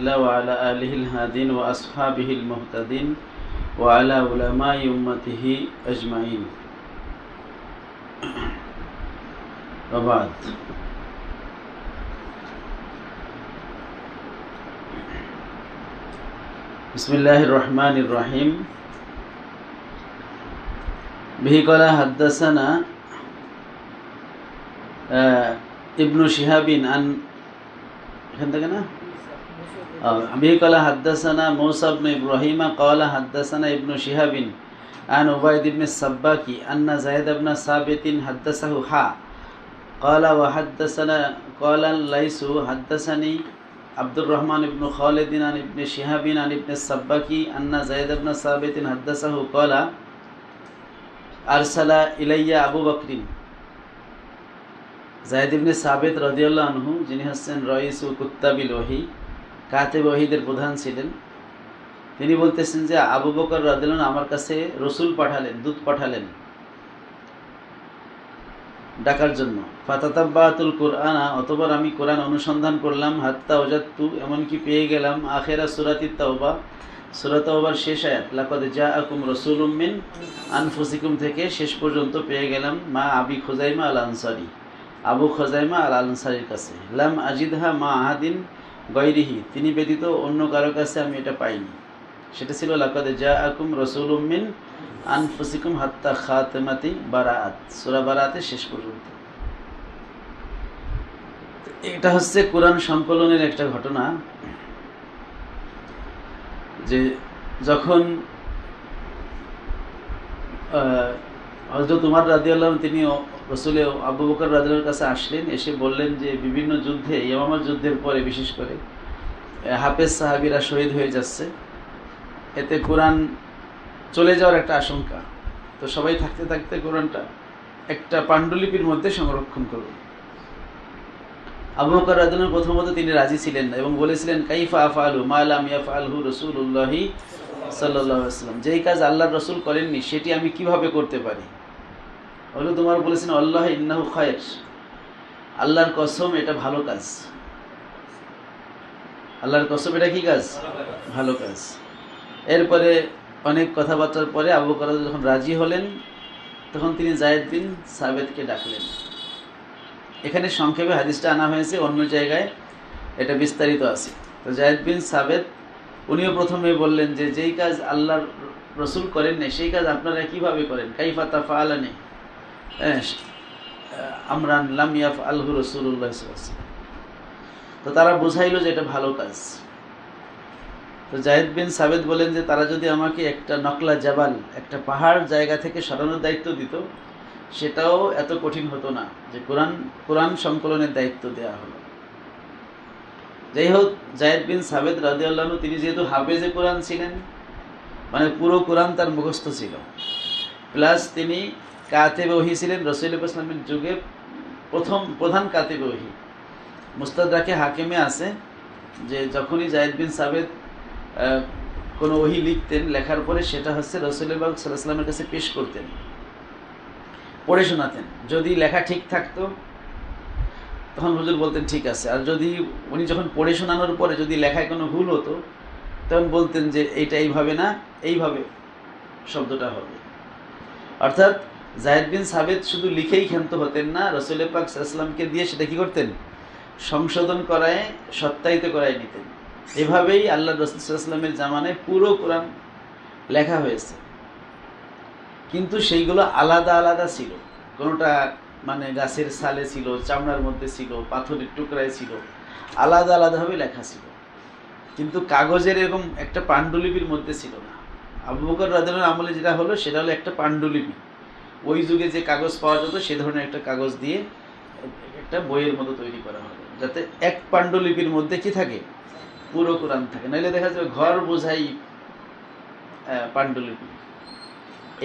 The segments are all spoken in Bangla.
وعلى آله الهادين وأصحابه المهتدين وعلى علماء أمته أجمعين وبعد بسم الله الرحمن الرحيم به قال حدثنا ابن شهاب عن به قال حدثنا موسى بن إبراهيم قال حدثنا ابن شهاب عن عبيد بن السباك أن زيد بن ثابت حدثه قال وحدثنا قال ليس حدثني عبد الرحمن بن خالد عن ابن شهاب عن ابن السباك أن زيد بن ثابت حدثه قال أرسل إلي أبو بكر জায়েদ ইবনে সাবিত রাদিয়াল্লাহু আনহু যিনি হচ্ছেন রাইসু কুত্তাবিল ওহী কাতিব ওহীদের প্রধান ছিলেন, তিনি বলতেছেন যে আবু বকর রাদিয়াল্লাহু আনহু আমার কাছে রাসূল পাঠালেন, দূত পাঠালেন ডাকার জন্য। ফাতাতাব্বাতুল কুরআনা, অতঃপর আমি কোরআন অনুসন্ধান করলাম। হাত্তা ওয়াজাদতু, এমনকি পেয়ে গেলাম আখিরা সূরাতিত তাওবা, সূরা তাওবার শেষ আয়াত লাকাদ জাআকুম রাসূলুম মিন আনফুসিকুম থেকে শেষ পর্যন্ত পেয়ে গেলাম মা আবি খুজাইমা আল আনসারী, আবু খুজাইমা আল আনসারীর কাছে। লাম আজিদহা মা আহাদিন গায়রিহি, তিনি ব্যতীত অন্য কারো কাছে আমি এটা পাইনি। সেটা ছিল লাকাদ জাআকুম রাসূলুম মিন আনফুসিকুম হাত্তা খাতামাতি বারাআত, সূরা বারাআতের শেষ পর্যন্ত। এটা হচ্ছে কোরআন সংকলনের একটা ঘটনা, যে যখন হযরত উমর রাদিয়াল্লাহু আনহু তিনি রাসূল আবু বকর রাদিয়াল্লাহু কাছে আসলেন, এসে বললেন যে বিভিন্ন যুদ্ধে, ইয়ামামার যুদ্ধের পরে বিশেষ করে হাফেজ সাহাবীরা শহীদ হয়ে যাচ্ছে, এতে কোরআন চলে যাওয়ার একটা আশঙ্কা। তো সবাই থাকতে থাকতে কোরআনটা একটা পাণ্ডুলিপির মধ্যে সংরক্ষণ করুন। আবু বকর রাদিয়াল্লাহু আনহু প্রথমত তিনি রাজি ছিলেন না এবং বলেছিলেন কাইফা আফআলু মা লাম ইয়াফআলহু রাসূলুল্লাহ সাল্লাল্লাহু আলাইহি ওয়াসাল্লাম, যেই কাজ আল্লাহর রাসূল করেননি সেটি আমি কিভাবে করতে পারি। হযরত উমর বলেছেন আল্লাহ ইন্নাহু খায়র, আল্লাহর কসম এটা ভালো কাজ, আল্লাহর কসম এটা কি কাজ, ভালো কাজ। এরপরে অনেক কথাবার্তার পরে আবু বকর যখন রাজি হলেন, তখন তিনি যায়েদ বিন সাবিতকে ডাকলেন। এখানে সংক্ষেপে হাদিসটা আনা হয়েছে, অন্য জায়গায় এটা বিস্তারিত আছে। তো যায়েদ বিন সাবিত উনিও প্রথমে বললেন যে যেই কাজ আল্লাহর রাসূল করেন না সেই কাজ আপনারা কিভাবে করেন, কাইফা তাফআলানি আমরান লাম ইয়াফআলহু রাসূলুল্লাহ সাল্লাল্লাহু আলাইহি ওয়াসাল্লাম। তো তারা বুঝাইলো যে এটা ভালো কাজ। তো যায়েদ বিন সাবিত বলেন যে তারা যদি আমাকে একটা নকলা জাবাল, একটা পাহাড় জায়গা থেকে সরানোর দায়িত্ব দিত, সেটাও এত কঠিন হতো না যে কোরআন সংকলনের দায়িত্ব দেওয়া হলো। যাই হোক, যায়েদ বিন সাবিত রাদিয়াল্লাহু আনহু তিনি যেহেতু হাফেজে কোরআন ছিলেন, মানে পুরো কোরআন তার মুখস্থ ছিল, প্লাস তিনি কাতিবে ওহী ছিলেন, রাসূল সাল্লাল্লাহু আলাইহি ওয়াসাল্লামের যুগে প্রধান কাতিবে ওহী। মুস্তাদরাকে হাকিমে আছে যে যখনই যায়েদ বিন সাবিত কোনো ওহী লিখতেন, লেখার পরে সেটা হচ্ছে রাসূলুল্লাহ সাল্লাল্লাহু আলাইহি ওয়াসাল্লামের কাছে পেশ করতেন, পড়ে শোনাতেন। যদি লেখা ঠিক থাকতো তখন হুজুর বলতেন ঠিক আছে, আর যদি উনি যখন পড়ে শোনানোর পরে যদি লেখায় কোনো ভুল হতো তখন বলতেন যে এইটা এইভাবে না, এইভাবে শব্দটা হবে। অর্থাৎ যায়েদ বিন সাবিত শুধু লিখেই ক্ষান্ত হতেন না, রাসূল পাক সাল্লাল্লাহু আলাইহি ওয়াসাল্লামকে দিয়ে সেটা কি করতেন, সংশোধন করায়, সত্যায়িত করায় নিতেন। এভাবেই আল্লাহ রাসূল সাল্লাল্লাহু আলাইহি ওয়াসাল্লামের জামানায় পুরো কোরআন লেখা হয়েছে, কিন্তু সেইগুলো আলাদা আলাদা ছিল। কোনোটা মানে গাছের ছালে ছিল, চামড়ার মধ্যে ছিল, পাথরের টুকরায় ছিল, আলাদা আলাদাভাবে লেখা ছিল, কিন্তু কাগজের এরকম একটা পাণ্ডুলিপির মধ্যে ছিল না। আবু বকর রাদিয়াল্লাহু আনহু আমলে যেটা হলো সেটা হলো একটা পাণ্ডুলিপি, ওই যুগে যে কাগজ পাওয়া যেত সে ধরনের একটা কাগজ দিয়ে একটা বইয়ের মতো তৈরি করা হলো, যাতে এক পাণ্ডুলিপির মধ্যে কি থাকে, পুরো কোরআন থাকে। নাহলে দেখা যাবে ঘর বোঝাই পাণ্ডুলিপি,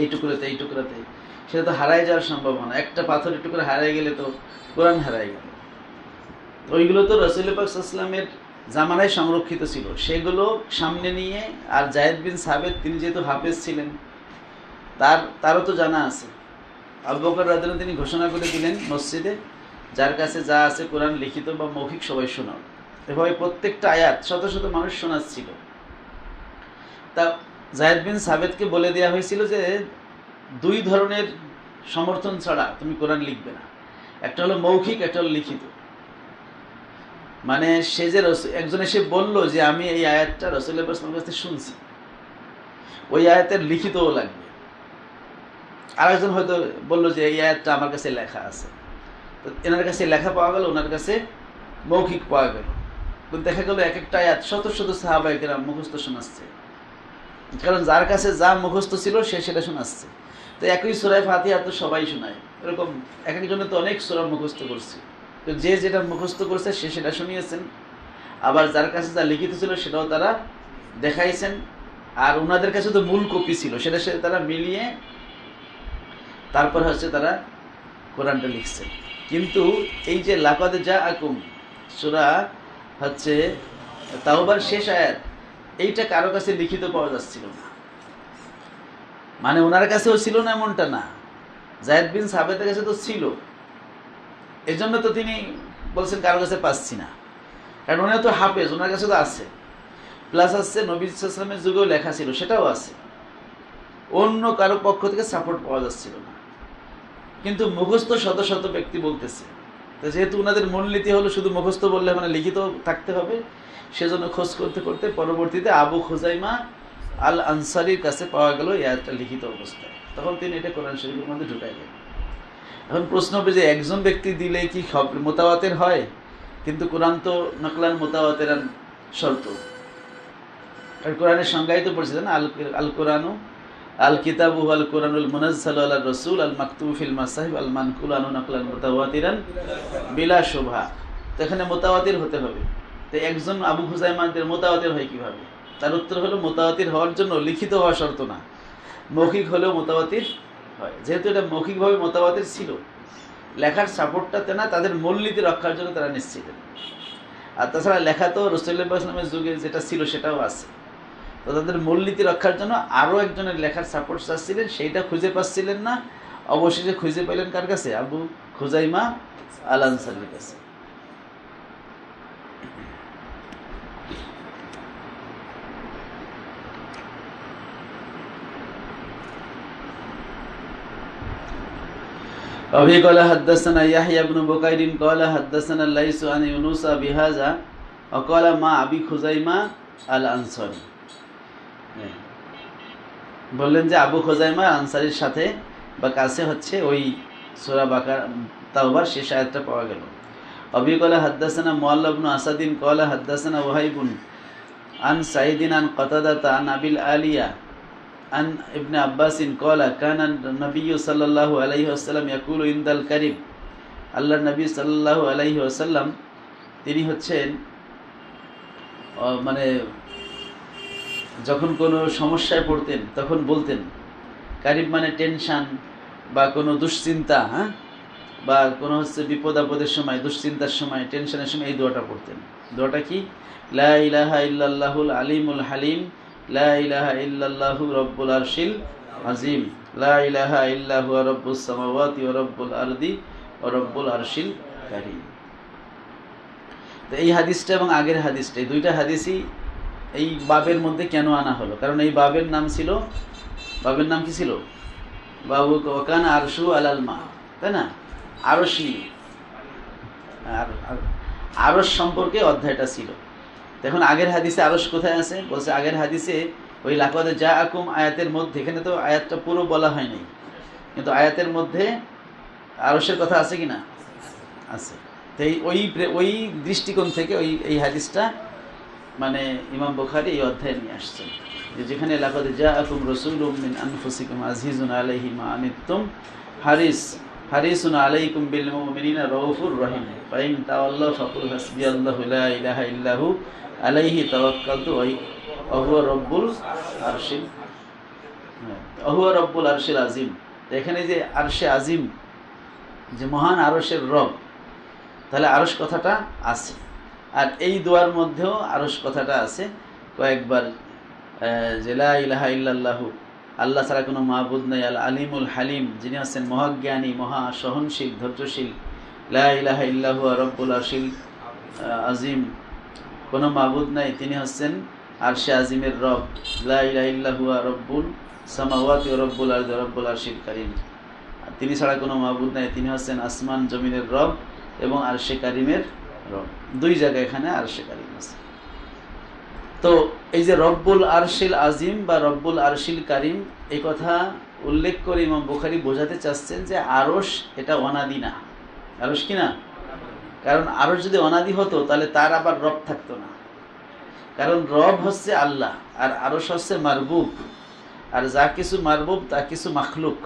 এই টুকরাতে এই টুকরাতে, সেটা তো হারায় যাওয়ার সম্ভাবনা। একটা পাথরের টুকরা হারায় গেলে তো কোরআন হারায় গেল। ওইগুলো তো রাসূল পাক সাল্লাল্লাহু আলাইহি ওয়াসাল্লামের জামানায় সংরক্ষিত ছিল, সেগুলো সামনে নিয়ে, আর যায়েদ বিন সাবিত তিনি যেহেতু হাফেজ ছিলেন, তারও তো জানা আছে। আবু বকর রাদিয়াল্লাহু আনহু তিনি ঘোষণা করে দিলেন মসজিদে, যার কাছে যা আছে কোরআন লিখিত বা মৌখিক সবাই শোনাও। এভাবে প্রত্যেকটা আয়াত শত শত মানুষ শোনাচ্ছিল। তা যায়েদ বিন সাবেতকে বলে দেওয়া হয়েছিল যে 2 ধরনের সমর্থন ছাড়া তুমি কোরআন লিখবে না, একটা হলো মৌখিক, একটা হলো লিখিত। মানে সে যে একজন এসে বলল যে আমি এই আয়াতটা রাসূলুল্লাহ সাল্লাল্লাহু আলাইহি ওয়াসাল্লামের কাছ থেকে শুনছি, ওই আয়াতের লিখিতও লাগবে। আরেকজন হয়তো বলল যে এই আয়াতটা আমার কাছে লেখা আছে, তো এনার কাছে লেখা পাওয়া গেল, ওনার কাছে মৌখিক পাওয়া গেল। তো দেখা গেল এক একটা আয়াত শত শত সাহাবায়ে কেরাম মুখস্থ শোনাচ্ছে, কারণ যার কাছে যা মুখস্থ ছিল সে সেটা শোনাচ্ছে। তো একই সূরা ফাতিহা তো সবাই শোনায়, এরকম এক একজনে তো অনেক সূরা মুখস্থ করছে, তো যে যেটা মুখস্থ করছে সে সেটা শুনিয়েছেন, আবার যার কাছে যা লিখিত ছিল সেটাও তারা দেখাইছেন। আর ওনাদের কাছে তো মূল কপি ছিল, সেটা সাথে তারা মিলিয়ে তারপর হচ্ছে তারা কোরআনটা লিখছেন। কিন্তু এই যে লাকাদ জাআকুম সূরা হচ্ছে তাওবার শেষ আয়াত, এইটা কারো কাছে লিখিত পাওয়া যাচ্ছিল না। মানে ওনার কাছেও ছিল না এমনটা না, যায়েদ বিন সাবেতের কাছে তো ছিল, এজন্য তো তিনি বলছেন কারো কাছে পাচ্ছি না, কারণ উনি তো হাফেজ, ওনার কাছে তো আছে। প্লাস আসছে নবী সাল্লাল্লাহু আলাইহি ওয়াসাল্লামের যুগেও লেখা ছিল, সেটাও আছে। অন্য কারো পক্ষ থেকে সাপোর্ট পাওয়া যাচ্ছিল না, কিন্তু মুখস্থ শত শত ব্যক্তি বলতেছে। তো যেহেতু ওনাদের মূলনীতি হলো শুধু মুখস্থ বললে মানে লিখিত থাকতে হবে, সেজন্য খোঁজ করতে করতে পরবর্তীতে আবু খুজাইমা আল আনসারির কাছে পাওয়া গেল এই আয়াতটা লিখিত অবস্থায়। তখন তিনি এটা কোরআন শরীফের মধ্যে ঢুকাইলেন। এখন প্রশ্ন হবে যে একজন ব্যক্তি দিলে কি সব মোতাওয়াতের হয়? কিন্তু কোরআন তো নকলান মোতাওয়াতেরান শর্ত। আর কোরআনের সংজ্ঞায়িত পড়ছে না, আল কোরআনু আল কিতাবু আল কোরআনুল মুনাজ্জালু আলা রাসূল আল মাকতুবু ফিল মাসাহিব আল মানকুল আনু নকলান মুতাওয়াতিরান বিলা শুভা। তো এখানে মোতাওয়াতির হতে হবে। তো একজন আবু খুজাইমাদের মোতাওয়াতির হয় কিভাবে? তার উত্তর হলো মোতাওয়াতির হওয়ার জন্য লিখিত হওয়া শর্ত না, মৌখিক হলেও মোতাওয়াতির হয়। যেহেতু এটা মৌখিকভাবে মোতাওয়াতির ছিল, লেখার সাপোর্টটাতে না, তাদের মূলনীতি রক্ষার জন্য তারা নিশ্চিত। আর তাছাড়া লেখা তো রাসূলুল্লাহ সাল্লাল্লাহু আলাইহি ওয়াসাল্লামের যুগে যেটা ছিল সেটাও আছে। তো তাদের মূলনীতি রক্ষার জন্য আরও একজনের লেখার সাপোর্ট চাচ্ছিলেন, সেইটা খুঁজে পাচ্ছিলেন না। অবশেষে খুঁজে পেলেন কার কাছে? আবু খুজাইমা আল আনসারির কাছে। وفي قال حدثنا يحيى بن بكير قال حدثنا الليث عن يونس بهذا وقال ما أبي خزيمة الأنصاري। বললেন যে আবু খুজাইমা আনসারীর সাথে বা কাছে হচ্ছে ওই সূরা বাকারা তাওবার শেষ আয়াতটা পাওয়া গেল। অবি قال حدثنا মুআল্লা ইবনে আসাদিন قال حدثنا وهيب عن سعيد عن قتادة عن أبي العالية عن ابن عباس قال كان النبي صلى الله عليه وسلم يقول عند الكريم। আল্লাহর নবী সাল্লাল্লাহু আলাইহি ওয়াসাল্লাম তিনি হচ্ছেন মানে যখন কোনো সমস্যায় পড়তেন তখন বলতেন, কারিব মানে টেনশন বা কোনো দুশ্চিন্তা, বা কোনো হচ্ছে বিপদ আপদের সময়, দুশ্চিন্তার সময়, টেনশনের সময় এই দোয়াটা পড়তেন। দোয়াটা কি? লা ইলাহা ইল্লাল্লাহুল আলিমুল হালিম, লা ইলাহা ইল্লাল্লাহু রব্বুল আরশিল আজিম, লা ইলাহা ইল্লা হুয়া রব্বুস সামাওয়াতি ওয়া রব্বুল আরদি ওয়া রব্বুল আরশিল কারীম। তো এই হাদিসটা এবং আগের হাদিসটা, এই দুইটা হাদিসই এই বাবের মধ্যে কেন আনা হলো? কারণ এই বাবের নাম ছিল, বাবের নাম কি ছিল? বাবু ওয়াকান আরশু আলাল মা, তাই না? আরশ নিয়ে, আরশ সম্পর্কে অধ্যায়টা ছিল। এখন আগের হাদিসে আরশ কোথায় আছে? বলছে আগের হাদিসে ওই লাকাদ জাআকুম আয়াতের মধ্যে, এখানে তো আয়াতটা পুরো বলা হয় নাই, কিন্তু আয়াতের মধ্যে আরশের কথা আছে কি না? আছে। তো ওই দৃষ্টিকোণ থেকে এই হাদিসটা মানে ইমাম বুখারী এই অধ্যায়ে নিয়ে আসছেন, যে যেখানে লাকাদ জাআকুম রাসূলুম মিন আনফুসিকুম আজিজুন আলাইহি মা আনিতুম হারিসুন আলাইকুম বিল মুমিনিনা রাউফুর রহিম ফাইন তাওয়াল্লাউ ফাকুল হাসবিয়াল্লাহু লা ইলাহা ইল্লাহু আলাইহি তাওয়াক্কালতু ওয়া হুয়া রব্বুল আরশিল আজিম। এখানে যে আরশে আজিম, যে মহান আরশের রব, তাহলে আরশ কথাটা আছে। আর এই দোয়ার মধ্যেও আরশ কথাটা আছে কয়েকবার, যে লা ইলাহা ইল্লাল্লাহু, আল্লাহ ছাড়া কোনো মাবুদ নাই, আল আলিমুল হালিম, যিনি আছেন মহাজ্ঞানী, মহা সহনশীল, ধৈর্যশীল, লা ইলাহা ইল্লা হুয়া রব্বুল আরশিল আজিম, কোনো মাবুদ নাই, তিনি হচ্ছেন আরশে আজিমের রব। লা ইলাহা ইল্লা হুয়া রব্বুল সামাওয়াতি ওয়া রব্বুল আরদি ওয়া রব্বুল আরশিল কারীম। তিনি ছাড়া কোনো মাবুদ নাই, তিনি হচ্ছেন আসমান জমিনের রব এবং আরশে কারিমের রব। দুই জায়গায় এখানে আরশে কারিম আছে। তো এই যে রব্বুল আরশিল আজিম বা রব্বুল আরশিল কারিম, এই কথা উল্লেখ করে ইমাম বুখারী বোঝাতে চাচ্ছেন যে আরশ এটা অনাদি না। আরশ কি না? কারণ আরশ যদি অনাদি হতো তাহলে তার আবার রব থাকতো না। কারণ রব হচ্ছে আল্লাহ আর আরশ হচ্ছে মারবুব, আর যা কিছু মারবুব তা কিছু মাখলুক,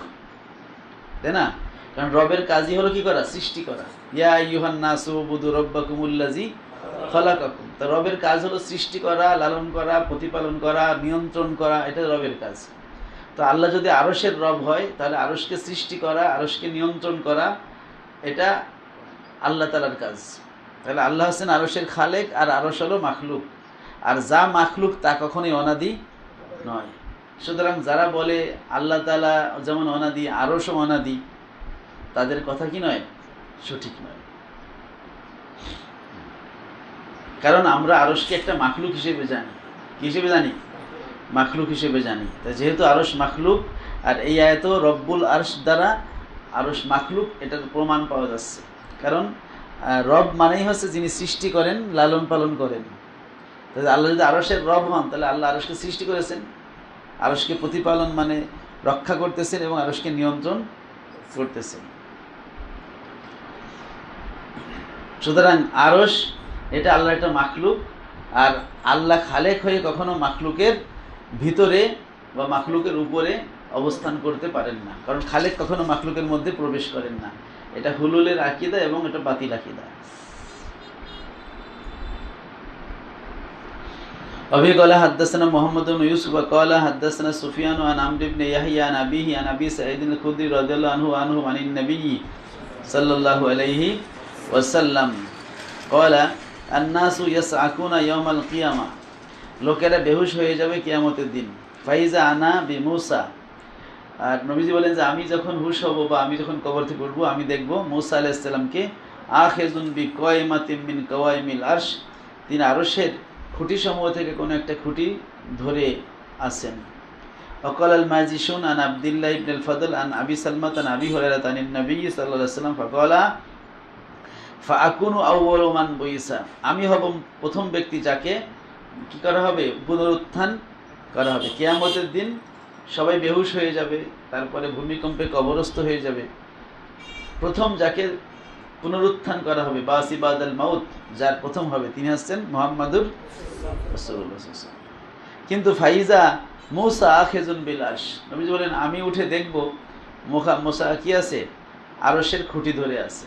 তাই না? কারণ রবের কাজই হলো কি করা? সৃষ্টি করা। ইয়া আইয়ুহান নাসু উবুদু রাব্বাকুমুল্লাযী খালাকাকুম। তো রবের কাজ হলো সৃষ্টি করা, লালন করা, প্রতিপালন করা, নিয়ন্ত্রণ করা, এটা রবের কাজ। তো আল্লাহ যদি আরশের রব হয় তাহলে আরশকে সৃষ্টি করা, আরশকে নিয়ন্ত্রণ করা, এটা আল্লাহ তাআলার কাজ। তাহলে আল্লাহ হচ্ছেন আরশের খালেক আর আরশ হলো মাখলুক। আর যা মাখলুক তা কখনোই অনাদি নয়। সুতরাং যারা বলে আল্লাহ তাআলা যেমন অনাদি, আরশও অনাদি, তাদের কথা কি নয়? সঠিক নয়। কারণ আমরা আরশকে একটা মাখলুক হিসেবে জানি। কি হিসেবে জানি? মাখলুক হিসেবে জানি। তা যেহেতু আরশ মাখলুক, আর এই আয়াতেও রব্বুল আরশ দ্বারা আরশ মাখলুক, এটার প্রমাণ পাওয়া যাচ্ছে। কারণ রব মানেই হচ্ছে যিনি সৃষ্টি করেন, লালন পালন করেন। তাহলে আল্লাহ যদি আরশের রব হন তাহলে আল্লাহ আরশকে সৃষ্টি করেছেন, আরশকে প্রতিপালন মানে রক্ষা করতেছেন এবং আরশকে নিয়ন্ত্রণ করতেছেন। সুতরাং আরশ এটা আল্লাহর একটা মাখলুক, আর আল্লাহ খালেক হয়ে কখনো মাখলুকের ভিতরে বা মাখলুকের উপরে অবস্থান করতে পারেন না। কারণ খালেক কখনো মাখলুকের মধ্যে প্রবেশ করেন না। এটা হুলুলের আকীদা এবং এটা বাতিল আকীদা। أبي قال حدثنا محمد بن يوسف قال حدثنا سفيان عن عمرو بن يحيى عن أبيه عن أبي سعيد الخدري رضي الله عنه عن النبي صلى الله عليه وسلم قال الناس يصعقون يوم القيامة। লোকেরা বেহুশ হয়ে যাবে কিয়ামতের দিন। ফাইজা আনা বিমূসা। আর নবীজি বলেন যে আমি যখন হুশ হব বা আমি যখন কবর থেকে উঠবো, আমি দেখব মূসা আলাইহিস সালামকে আখিযুন বিকায়মাতিন মিন কাওয়াইমিল আরশ, তিনি আরশের খুঁটি সমূহ থেকে কোনো একটা খুঁটি ধরে আছেন। وقال الماجشون عن عبد الله بن الفضل عن ابي سلمة عن ابي هريرة عن النبي صلى الله عليه وسلم فقال فاكون اول من بعث। আমি হব প্রথম ব্যক্তি যাকে কি করা হবে? পুনরুত্থান করা হবে। কিয়ামতের দিন সবাই বেহুশ হয়ে যাবে, তারপরে ভূমিকম্পে কবরস্থ হয়ে যাবে। প্রথম যাকে পুনরুত্থান করা হবে, বাসি বাদাল মাউত, যার প্রথম হবে, তিনি হচ্ছেন মুহাম্মাদুর রাসূলুল্লাহ। কিন্তু ফাইজা মূসা আখিযুন বিল আরশ, নবীজি বলেন আমি উঠে দেখব মূসা কি আছে? আরশের খুঁটি ধরে আছে।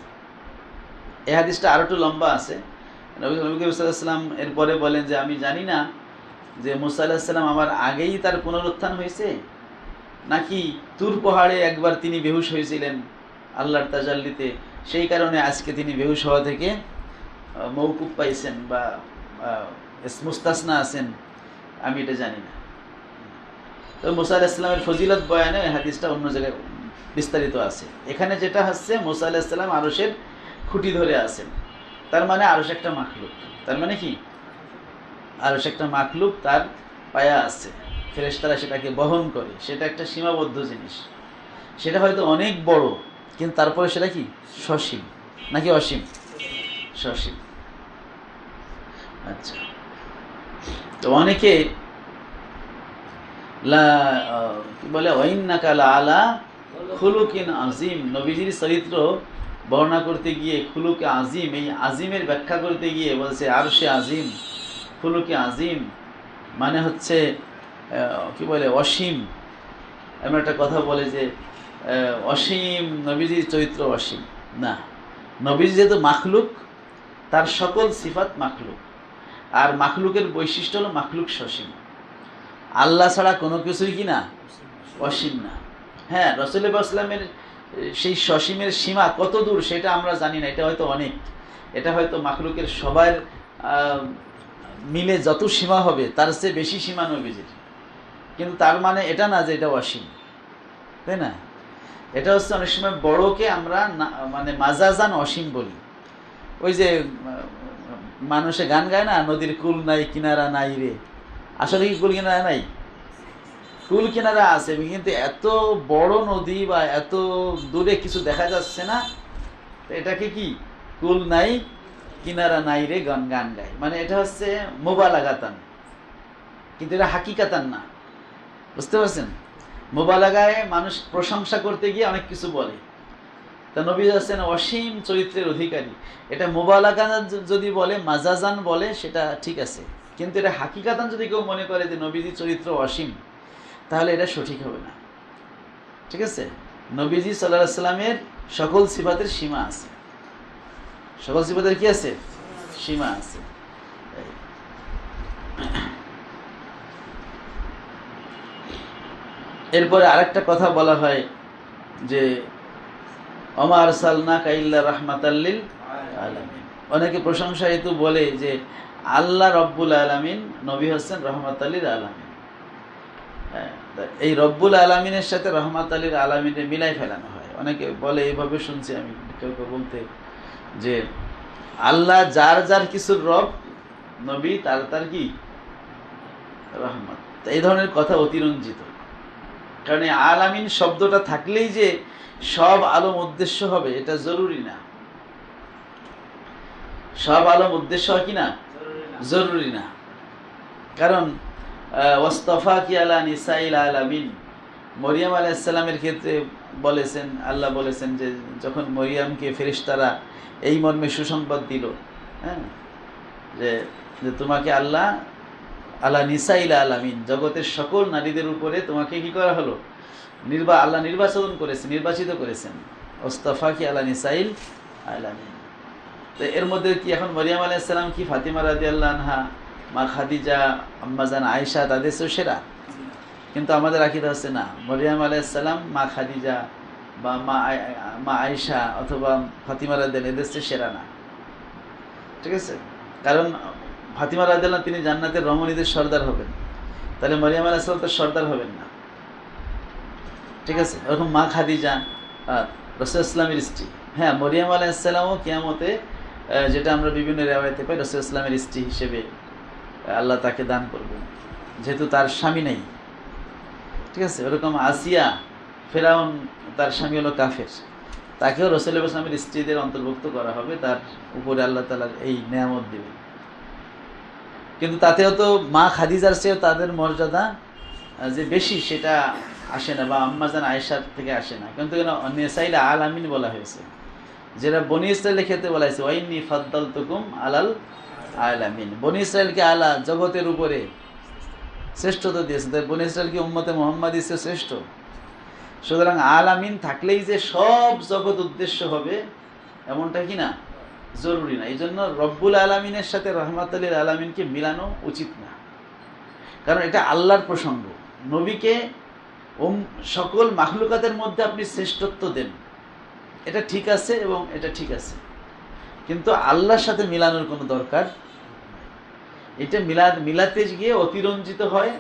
এই হাদিসটা আরো একটু লম্বা আছে। নবী সাল্লাল্লাহু আলাইহি ওয়াসাল্লাম এরপরে বলেন যে আমি জানি না যে মূসা আলাইহিস সালাম আমার আগেই তার পুনরুত্থান হয়েছে, নাকি তুর পাহাড়ে একবার তিনি বেহুশ হয়েছিলেন আল্লাহর তাজাল্লিতে, সেই কারণে আজকে তিনি বেহুশ হওয়া থেকে মওকুফ পাইছেন বা মুস্তাসনা আছেন, আমি এটা জানি না। তো মূসা আলাইহিস সালামের ফজিলত বয়ানে এই হাদিসটা অন্য জায়গায় বিস্তারিত আছে। এখানে যেটা হচ্ছে মূসা আলাইহিস সালাম আরশের খুঁটি ধরে আছেন, তার মানে আরশ একটা মাখলুক। তার মানে কি? আরশ একটা মাখলুক, তার পায়া আছে, ফেরেশতারা সেটাকে বহন করে, সেটা একটা সীমাবদ্ধ জিনিস। সেটা হয়তো অনেক বড়, কিন্তু তারপরে সেটা কি? সসীম নাকি অসীম? সসীম। আচ্ছা, তো অনেকে কি বলে ওয়াইন্নাকা লাআলা খুলুকিন আযীম, নবীজির চরিত্র বর্ণনা করতে গিয়ে খুলুকে আজিম, এই আজিমের ব্যাখ্যা করতে গিয়ে বলছে আরশে আজিম, খুলুকে আজিম মানে হচ্ছে কি বলে অসীম। এমন একটা কথা বলে যে অসীম, নবীজির চরিত্র অসীম না। নবীজি যেহেতু মাখলুক, তার সকল সিফাত মাখলুক, আর মাখলুকের বৈশিষ্ট্য হলো মাখলুক সসীম। আল্লাহ ছাড়া কোনো কিছুই কি না? অসীম না। হ্যাঁ, রাসূলুল্লাহ সাল্লাল্লাহু আলাইহি ওয়াসাল্লামের সেই সসীমের সীমা কত দূর সেটা আমরা জানি না, এটা হয়তো অনেক, এটা হয়তো মাখলুকের সবার মিলে যত সীমা হবে তার চেয়ে বেশি সীমা নবীজির। কিন্তু তার মানে এটা না যে এটা অসীম, তাই না? এটা হচ্ছে অনেক সময় বড়কে আমরা মানে মাজাজান অসীম বলি। ওই যে মানুষে গান গায় না, নদীর কুল নাই কিনারা নাই রে। আসলে কি কুল কিনারা নাই? কুল কিনারা আছে, কিন্তু এত বড় নদী বা এত দূরে কিছু দেখা যাচ্ছে না, এটাকে কি কুল নাই কিনারা নাই রে গান গান গায়। মানে এটা হচ্ছে মোবালাগাতান, কিন্তু এটা হাকিকাতান না। বুঝতে পারছেন? মোবালাগায় মানুষ প্রশংসা করতে গিয়ে অনেক কিছু বলে। তা নবী আছেন অসীম চরিত্রের অধিকারী, এটা মোবালাগান যদি বলে, মাজাজান বলে, সেটা ঠিক আছে। কিন্তু এটা হাকিকাতান যদি কেউ মনে করে যে নবীজি চরিত্র অসীম, তাহলে এটা সঠিক হবে না। ঠিক আছে? নবীজি সাল্লাল্লাহু আলাইহি সাল্লামের সকল সিফাতের সীমা আছে। সকল সিফাতের কি আছে? সীমা আছে। এরপরে আরেকটা কথা বলা হয় যে ওমা আরসালনাকা ইল্লা রাহমাতাল লিল আলামিন। অনেকে প্রশংসা হেতু বলে যে আল্লাহ রব্বুল আলামিন, নবী হচ্ছেন রহমাতাল লিল আলামিন। এই রব্বুল আলামিনের সাথে রহমাতাল লিল আলামিনে মিলাই ফেলানো হয়। অনেকে বলে, এইভাবে শুনছি আমি কেউ কেউ বলতে, যে আল্লাহ যার যার কিছুর রব, নবী তার তার কি রহমত। এই ধরনের কথা অতিরঞ্জিত। কারণ এই আলামিন শব্দটা থাকলেই যে সব আলম উদ্দেশ্য হবে এটা জরুরি না। সব আলম উদ্দেশ্য হয় কি না? জরুরি না। কারণ ওয়াস্তাফা কি আলা নিসাইল আলামিন, মরিয়ম আলাইহিস সালামের ক্ষেত্রে বলেছেন, আল্লাহ বলেছেন যে যখন মরিয়মকে ফেরেশতারা এই মর্মে সুসংবাদ দিল, হ্যাঁ, যে তোমাকে আল্লাহ আলা নিসাইল আলামিন, জগতের সকল নারীদের উপরে তোমাকে কি করা হলো? আল্লাহ নির্বাচিত করেছেন। ওস্তাফা কি আলা নিসাইল আলামিন। তো এর মধ্যে কি এখন মরিয়ম আলাইহিস সালাম কি ফাতিমা রাদিয়াল্লাহু আনহা, মা খাদিজা, আম্মাজান আয়েশা তাদের চেয়ে সেরা? কিন্তু আমাদের আকীদা হচ্ছে না, মরিয়ম আলাইহিস সালাম, মা খাদিজা বা মা আয়েশা অথবা ফাতিমা রাদিয়াল্লাহু এদের চেয়ে সেরা না। ঠিক আছে? কারণ ফাতিমা রাদিয়াল্লাহু তিনি জান্নাতের রমণীদের সর্দার হবেন, তাহলে মরিয়ম আলাইহিস সালাম তো সর্দার হবেন না। ঠিক আছে? এরকম মা খাদিজা রাসূল ইসলামের স্ত্রী। হ্যাঁ, মরিয়ম আলাইহিস সালামও কিয়ামতে, যেটা আমরা বিভিন্ন রিওয়ায়াতে পাই, রাসূল ইসলামের স্ত্রী হিসেবে আল্লাহ তাকে দান করবেন, যেহেতু তার স্বামী নেই। ঠিক আছে? ওরকম আসিয়া, ফেরাউন তার স্বামী হলো কাফের, তাকেও রাসূল ইসলামের স্ত্রীদের অন্তর্ভুক্ত করা হবে, তার উপরে আল্লাহ তাআলা এই নেয়ামত দেবেন। কিন্তু তাতেও তো মা খাদিজার চেয়েও তাদের মর্যাদা যে বেশি সেটা আসে না, বা আম্মাজান আয়েশার থেকে আসে না। কিন্তু নিসাইল আলামিন বলা হয়েছে, যেটা বনি ইসরায়েলের ক্ষেত্রে বলা হয়েছে ওয়াইন্নী ফাদ্দালতুকুম আলাল আলামিন। বনি ইসরায়েলকে আলা, জগতের উপরে শ্রেষ্ঠতা দিয়েছে, তাই বনি ইসরায়েলকে উম্মতে মুহাম্মাদী শ্রেষ্ঠ। সুতরাং আলামিন থাকলেই যে সব জগৎ উদ্দেশ্য হবে এমনটা কি না, জরুরি না। এই জন্য রব্বুল আলামিনের সাথে রহমাতুল লিল আলামিনকে মিলানো উচিত না, কারণ এটা আল্লাহর প্রসঙ্গ। নবীকে সকল মাখলুকাতের মধ্যে আপনি শ্রেষ্ঠত্ব দেন, এটা ঠিক আছে এবং এটা ঠিক আছে, কিন্তু আল্লাহর সাথে মিলানোর কোনো দরকার। এটা মিলাতে গিয়ে অতিরঞ্জিত হয়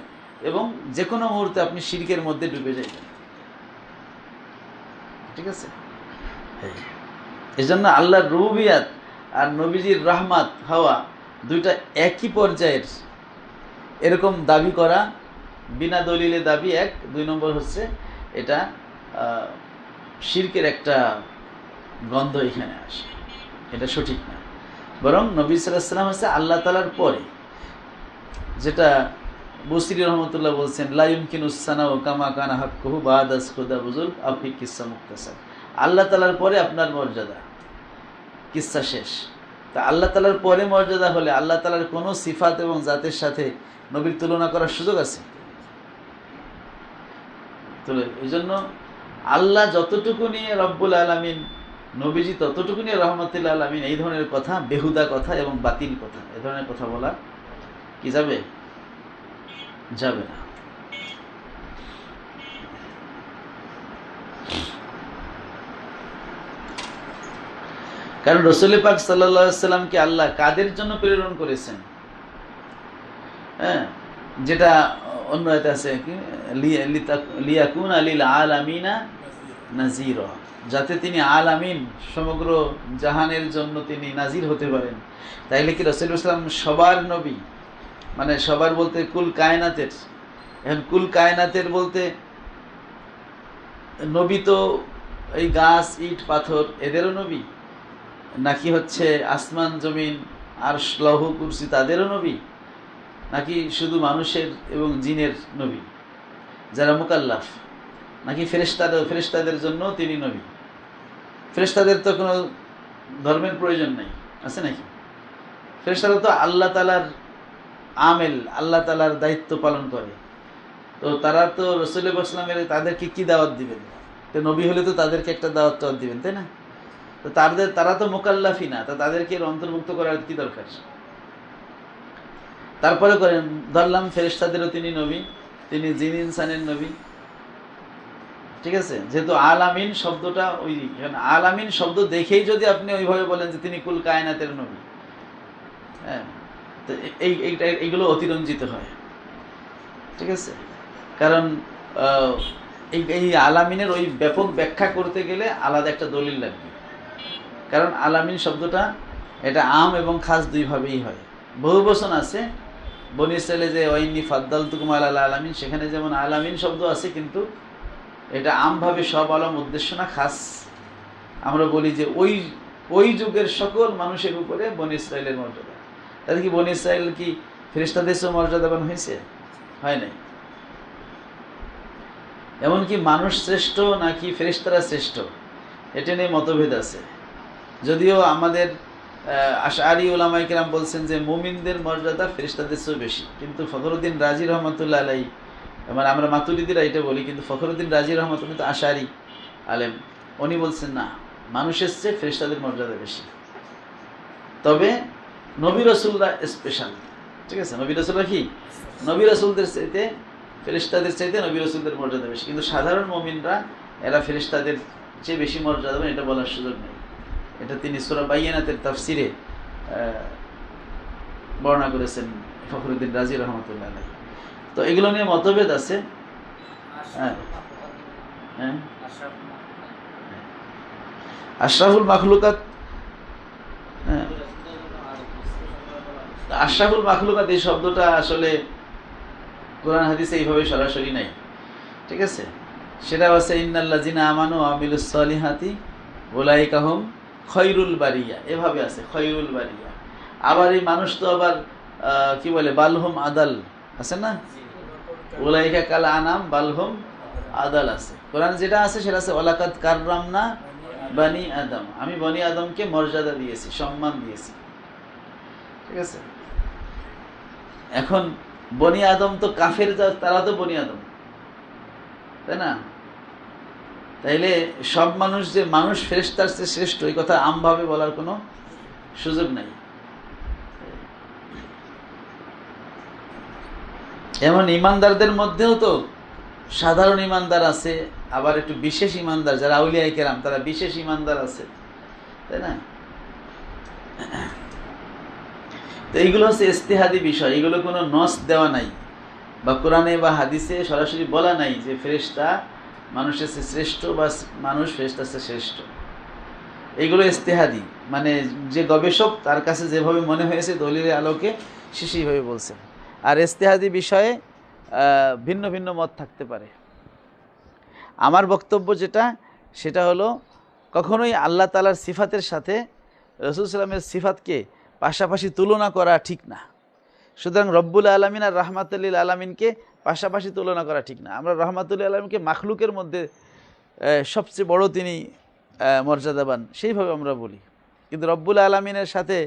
এবং যে কোনো মুহূর্তে আপনি শিরকের মধ্যে ডুবে যাবেন। ঠিক আছে? এই জন্য আল্লাহর রুবুবিয়াত আর নবীজির রহমত হওয়া দুইটা একই পর্যায়ের, এরকম দাবি করা বিনা দলিলে দাবি এক। 2 নম্বর হচ্ছে এটা শিরকের একটা গন্ধ এখানে আসে, এটা সঠিক না। বরং নবী সাল্লাল্লাহু আলাইহি ওয়াসাল্লাম হচ্ছে আল্লাহ তাআলার পরে, যেটা বুসিরি রহমতুল্লাহ বলছেন, লা ইউমকিনুস সানাউ কামা কানা হাক্কুহু বাদাস খুদা বুজুল আফি কিসসা মুক্তাসাব। আল্লাহ তাআলার পরে আপনার মর্যাদা, কিসসা শেষ। তা আল্লাহ তাআলার পরে মর্যাদা হলে আল্লাহ তাআলার কোনো সিফাত এবং জাতের সাথে নবীর তুলনা করার সুযোগ আছে? এই জন্য আল্লাহ যতটুকু নিয়ে রব্বুল আলামিন, নবীজি ততটুকু নিয়ে রহমতুল আলামিন, এই ধরনের কথা বেহুদা কথা এবং বাতিল কথা, এই ধরনের কথা বলা কি যাবে? যাবে না। কারণ রাসূল পাক সাল্লাল্লাহু আলাইহি ওয়াসাল্লামকে আল্লাহ কাদের জন্য প্রেরণ করেছেন? হ্যাঁ, যেটা অন্য আয়াতে আছে কি, লিয়াকুনা লিল আলামিনা নাজিরা, যাতে তিনি আলামিন সমগ্র জাহানের জন্য তিনি নাজির হতে পারেন। তাইলে কি রাসূলুল্লাহ সাল্লাল্লাহু আলাইহি ওয়াসাল্লাম সবার নবী, মানে সবার বলতে কুল কায়নাতের। এখন কুল কায়নাতের বলতে নবী তো এই গাছ ইট পাথর এদেরও নবী, নাকি হচ্ছে আসমান জমিন আর লৌহ কুরসি তাদেরও নবী, নাকি শুধু মানুষের এবং জিনের নবী যারা মুকাল্লাফ, নাকি ফেরেশতাদের জন্য তিনি নবী? ফেরেশতাদের তো কোনো ধর্মের প্রয়োজন নেই, আছে নাকি? ফেরেশতারা তো আল্লাহ তাআলার আমেল, আল্লাহ তাআলার দায়িত্ব পালন করে। তো তারা তো রাসূলুল্লাহ সাল্লাল্লাহু আলাইহি ওয়াসাল্লামের তাদেরকে কি দাওয়াত দিবেন? তো নবী হলে তো তাদেরকে একটা দাওয়াত দিবেন, তাই না? তো তারা তো মুকাল্লাফই না, তো তাদেরকে এর অন্তর্ভুক্ত করার কি দরকার? তারপরে করেন ধরলাম ফেরেশতাদেরও তিনি নবী, তিনি জিন ইনসানের নবী, ঠিক আছে? যেহেতু আলামিন শব্দটা ওই আলামিন শব্দ দেখেই যদি আপনি ওইভাবে বলেন যে তিনি কুল কায়নাতের নবী, হ্যাঁ, তো এইগুলো অতিরঞ্জিত হয়, ঠিক আছে? কারণ এই আলামিনের ওই ব্যাপক ব্যাখ্যা করতে গেলে আলাদা একটা দলিল লাগবে। কারণ আলামিন শব্দটা এটা আম এবং খাস দুইভাবেই হয়। বহু বচন আছে, বনী ইসরাইলে যে ওয়াইন্নী ফাদ্দালতুকুম আলাল আলামিন, সেখানে যেমন আলামিন শব্দ আছে, কিন্তু এটা আমভাবে সব আলম উদ্দেশ্য না, খাস আমরা বলি যে ওই যুগের সকল মানুষের উপরে বনী ইসরাইলের মর্যাদা। তাহলে কি বনী ইসরাইল কি ফেরেশতাদের চেয়ে মর্যাদাবান হয়েছে? হয় নাই। এমনকি মানুষ শ্রেষ্ঠ নাকি ফেরেশতারা শ্রেষ্ঠ এটা নিয়ে মতভেদ আছে। যদিও আমাদের আশআরী উলামায়ে কেরাম বলছেন যে মুমিনদের মর্যাদা ফেরেশতাদের চেয়ে বেশি, কিন্তু ফখরুদ্দিন রাজি রহমাতুল্লাহ আলাইহি, মানে আমরা মাতুরিদিরা এটা বলি, কিন্তু ফখরুদ্দিন রাজি রহমাতুল্লাহ তো আশআরী আলেম, উনি বলছেন না, মানুষের চেয়ে ফেরেশতাদের মর্যাদা বেশি। তবে নবী রাসূলরা স্পেশাল, ঠিক আছে? নবী রাসূলরা কি নবী রাসূলদের চাইতে ফেরেশতাদের চাইতে নবী রাসূলদের মর্যাদা বেশি, কিন্তু সাধারণ মুমিনরা এরা ফেরেশতাদের চেয়ে বেশি মর্যাদাবান এটা বলার সুযোগ নেই। এটা তিনি সূরা বাইয়ানাতের তাফসিরে বর্ণনা করেছেন ফখরুদ্দিন রাজি রহমাতুল্লাহ আলাইহি। তো এগুলো নিয়ে মতভেদ আছে। হ্যাঁ, হ্যাঁ, আশরাফুল মাখলুকাত, হ্যাঁ, আশরাফুল মাখলুকাত এই শব্দটা আসলে কোরআন হাদিসে এইভাবে সরাসরি নাই, ঠিক আছে? সেটা হচ্ছে ইন্নাল্লাযিনা আমানু ওয়া আমিলুস সলিহাতি উলাইকা হুম খয়রুল বারিয়া, এভাবে আছে খয়রুল বারিয়া। আবার এই মানুষ তো আবার কি বলে বালহুম আদাল আছে না, উলাইকা কাল আনাম বালহুম আদাল আছে। কোরআন যেটা আছে সেটা আছে ওয়ালাকাদ কাররামনা বানি আদম, আমি বনি আদমকে মর্যাদা দিয়েছি, সম্মান দিয়েছি, ঠিক আছে? এখন বনি আদম তো কাফের, তারা তো বনি আদম, তাই না? তাইলে সব মানুষ যে মানুষ ফেরেশতার চেয়ে শ্রেষ্ঠ এই কথা আমভাবে বলার কোনো সুযোগ নাই। এমন ইমানদারদের মধ্যেও তো সাধারণ ইমানদার আছে, আবার একটু বিশেষ ইমানদার যারা আউলিয়ায়ে কেরাম, তারা বিশেষ ইমানদার আছে, তাই না? তো এইগুলো হচ্ছে ইজতিহাদি বিষয়, এগুলো কোনো নস দেওয়া নাই, বা কোরআনে বা হাদিসে সরাসরি বলা নাই যে ফেরেশতা মানুষের চেয়ে শ্রেষ্ঠ বা মানুষ ফেরেশতার চেয়ে শ্রেষ্ঠ। এইগুলো ইজতিহাদি, মানে যে গবেষক তার কাছে যেভাবে মনে হয়েছে দলিলের আলোকে সে সেইভাবে বলছেন। আর ইজতিহাদি বিষয়ে ভিন্ন ভিন্ন মত থাকতে পারে। আমার বক্তব্য যেটা সেটা হলো কখনোই আল্লাহ তাআলার সিফাতের সাথে রাসূল সাল্লামের সিফাতকে পাশাপাশি তুলনা করা ঠিক না। সুতরাং রব্বুল আলামিন আর রাহমাতুল লিল আলামিনকে পাশাপাশি তুলনা করা ঠিক না। আমরা রাহমাতুল লিল আলামিনকে মাখলুকের মধ্যে সবচেয়ে বড় তিনি মর্যাদাবান সেইভাবে আমরা বলি, কিন্তু রব্বুল আলামিনের সাথে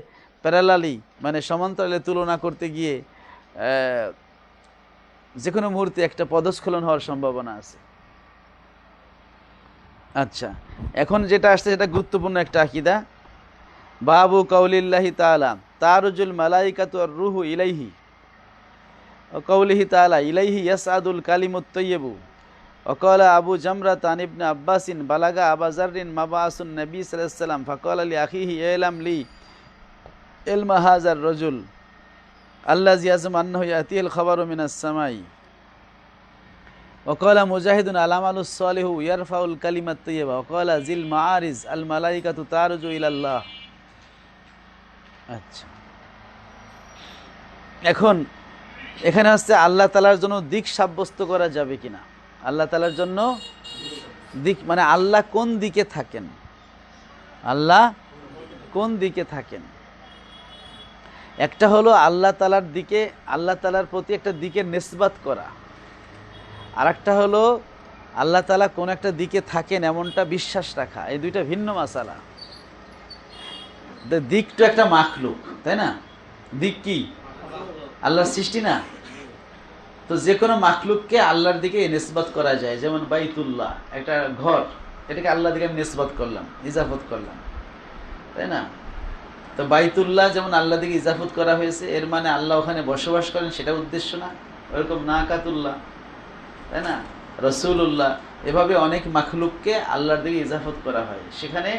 প্যারালালি মানে সমান্তরালে তুলনা করতে গিয়ে যে কোনো মুহূর্তে একটা পদস্খলন হওয়ার সম্ভাবনা আছে। আচ্ছা, এখন যেটা আসছে সেটা গুরুত্বপূর্ণ একটা আকীদা। বাবু কাউলিল্লাহি তাআলা তারুজুল মালাইকাতু আর রূহু ইলাইহি ওয়া কাউলিহি তাআলা ইলাইহি ইয়াসআদুল কালিমুত তাইয়্যিবু ওয়া ক্বালা আবু জামরা তান ইবনে আব্বাসিন বালাগা আবা যাররিন মাবাসুন নবী সাল্লাল্লাহু আলাইহি ওয়াসাল্লাম ফাকালা লি আখিহি ইলাম লি ইলমা হাযার রাজুল আল্লাযী ইয়াজমু আন্নাহু ইয়াতিল খাবারু মিনাস সামাই। ওয়াকালা মুজাহিদুন আলামালুস সালিহু ইয়ারফাউল কালিমাত তাইয়্যিবা ওয়াকালা জিল মাআরিজ আল মালাইকাতু তারজু ইলাল্লাহ। আচ্ছা, এখন এখানে হচ্ছে আল্লাহ তাআলার জন্য দিক সাব্যস্ত করা যাবে কিনা। আল্লাহ তাআলার জন্য দিক মানে আল্লাহ কোন দিকে থাকেন, আল্লাহ কোন দিকে থাকেন। একটা হলো আল্লাহ তাআলার দিকে, আল্লাহ তাআলার প্রতি একটা দিকের নিসবত করা, আর একটা হলো আল্লাহ তাআলা কোন একটা দিকে থাকেন এমনটা বিশ্বাস রাখা। এই দুইটা ভিন্ন মাসালা। দিক তো একটা মাখলুক, তাই না? দিক কি আল্লাহর সৃষ্টি না? তো যে কোনো মাখলুককে আল্লাহর দিকে নিসবত করা যায়। যেমন বাইতুল্লাহ একটা ঘর, এটাকে আল্লাহর দিকে নিসবত করলাম, ইজাফত করলাম, তাই না? তো বাইতুল্লাহ যেমন আল্লাহর দিকে ইজাফত করা হয়েছে, এর মানে আল্লাহ ওখানে বসবাস করেন সেটা উদ্দেশ্য না। ওরকম নাকাতুল্লাহ, তাই না, রসুল্লাহ, এভাবে অনেক মাখলুককে আল্লাহর দিকে ইজাফত করা হয়, সেখানে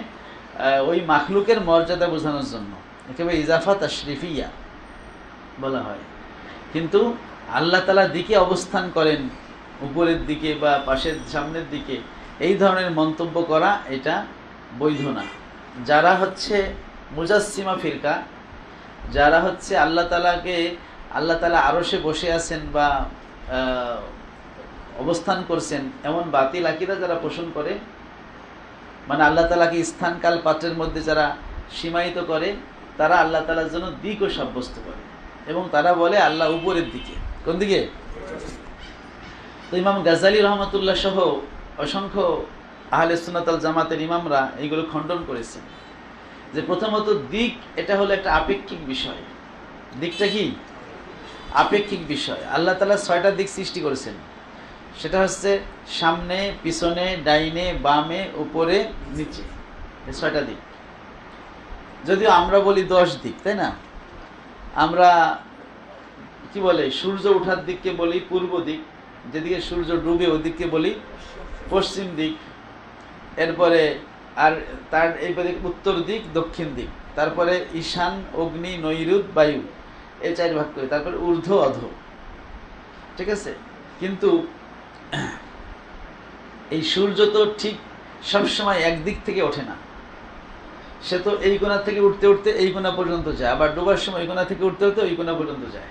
ওই মাখলুকের মর্যাদা বোঝানোর জন্য একেবারে ইজাফা তাশরিফিয়া বলা হয়। কিন্তু আল্লাহ তাআলা দিকে অবস্থান করেন, উপরের দিকে বা পাশের সামনের দিকে, এই ধরনের মন্তব্য করা এটা বৈধ না। যারা হচ্ছে মুজাসসিমা ফিরকা, যারা হচ্ছে আল্লাহ তাআলা আরশে বসে আছেন বা অবস্থান করছেন এমন বাতিল আকীদা যারা পোষণ করে, মানে আল্লাহ তাআলাকে স্থান কাল পাত্রের মধ্যে যারা সীমায়িত করে, তারা আল্লাহ তাআলার জন্য দিকও সাব্যস্ত করে এবং তারা বলে আল্লাহ উপরের দিকে। কোন দিকে? তো ইমাম গাজ্জালী রহমাতুল্লাহ সহ অসংখ্য আহলে সুন্নাত ওয়াল জামাতের ইমামরা এইগুলো খণ্ডন করেছেন যে প্রথমত দিক এটা হলো একটা আপেক্ষিক বিষয়। দিকটা কি? আপেক্ষিক বিষয়। আল্লাহ তাআলা ৬টা দিক সৃষ্টি করেছেন, সেটা হচ্ছে সামনে, পিছনে, ডাইনে, বামে, উপরে, নিচে, এই ৬টা দিক। যদিও আমরা বলি ১০ দিক, তাই না? আমরা কি বলে, সূর্য ওঠার দিককে বলি পূর্ব দিক, যেদিকে সূর্য ডুবে ওদিককে বলি পশ্চিম দিক, এরপরে আর তার এইপরে উত্তর দিক, দক্ষিণ দিক, তারপরে ঈশান, অগ্নি, নৈরুত, বায়ু, এই ৪ ভাগ করে, তারপরে ঊর্ধ্ব, অধ, ঠিক আছে? কিন্তু এই সূর্য তো ঠিক সবসময় একদিক থেকে ওঠে না, সে তো এই কোণা থেকে উঠতে উঠতে এই কোণা পর্যন্ত যায়, আবার ডোবার সময় এই কোণা থেকে উঠতে উঠতে ওই কোণা পর্যন্ত যায়,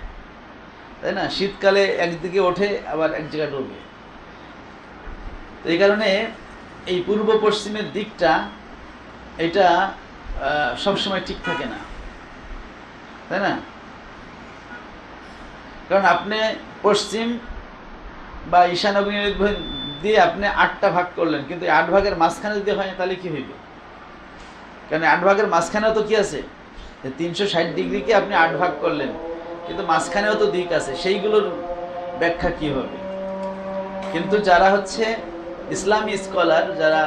তাই না? শীতকালে একদিকে ওঠে আবার এক জায়গায় ডোবে। এই কারণে এই পূর্ব পশ্চিমের দিকটা এটা সবসময় ঠিক থাকে না, তাই না? কারণ আপনি পশ্চিম বা ঈশান, অগ্নি দিয়ে আপনি ৮টা ভাগ করলেন, কিন্তু ৮ ভাগের মাঝখানে যদি হয় তাহলে কি হইবে? কারণ ৮ ভাগের মাঝখানেও তো কি আছে, ৩৬০ ডিগ্রিকে আপনি ৮ ভাগ করলেন, কিন্তু মাঝখানেও তো দিক আছে, সেইগুলোর ব্যাখ্যা কি হবে? কিন্তু যারা হচ্ছে ইসলামী স্কলার, যারা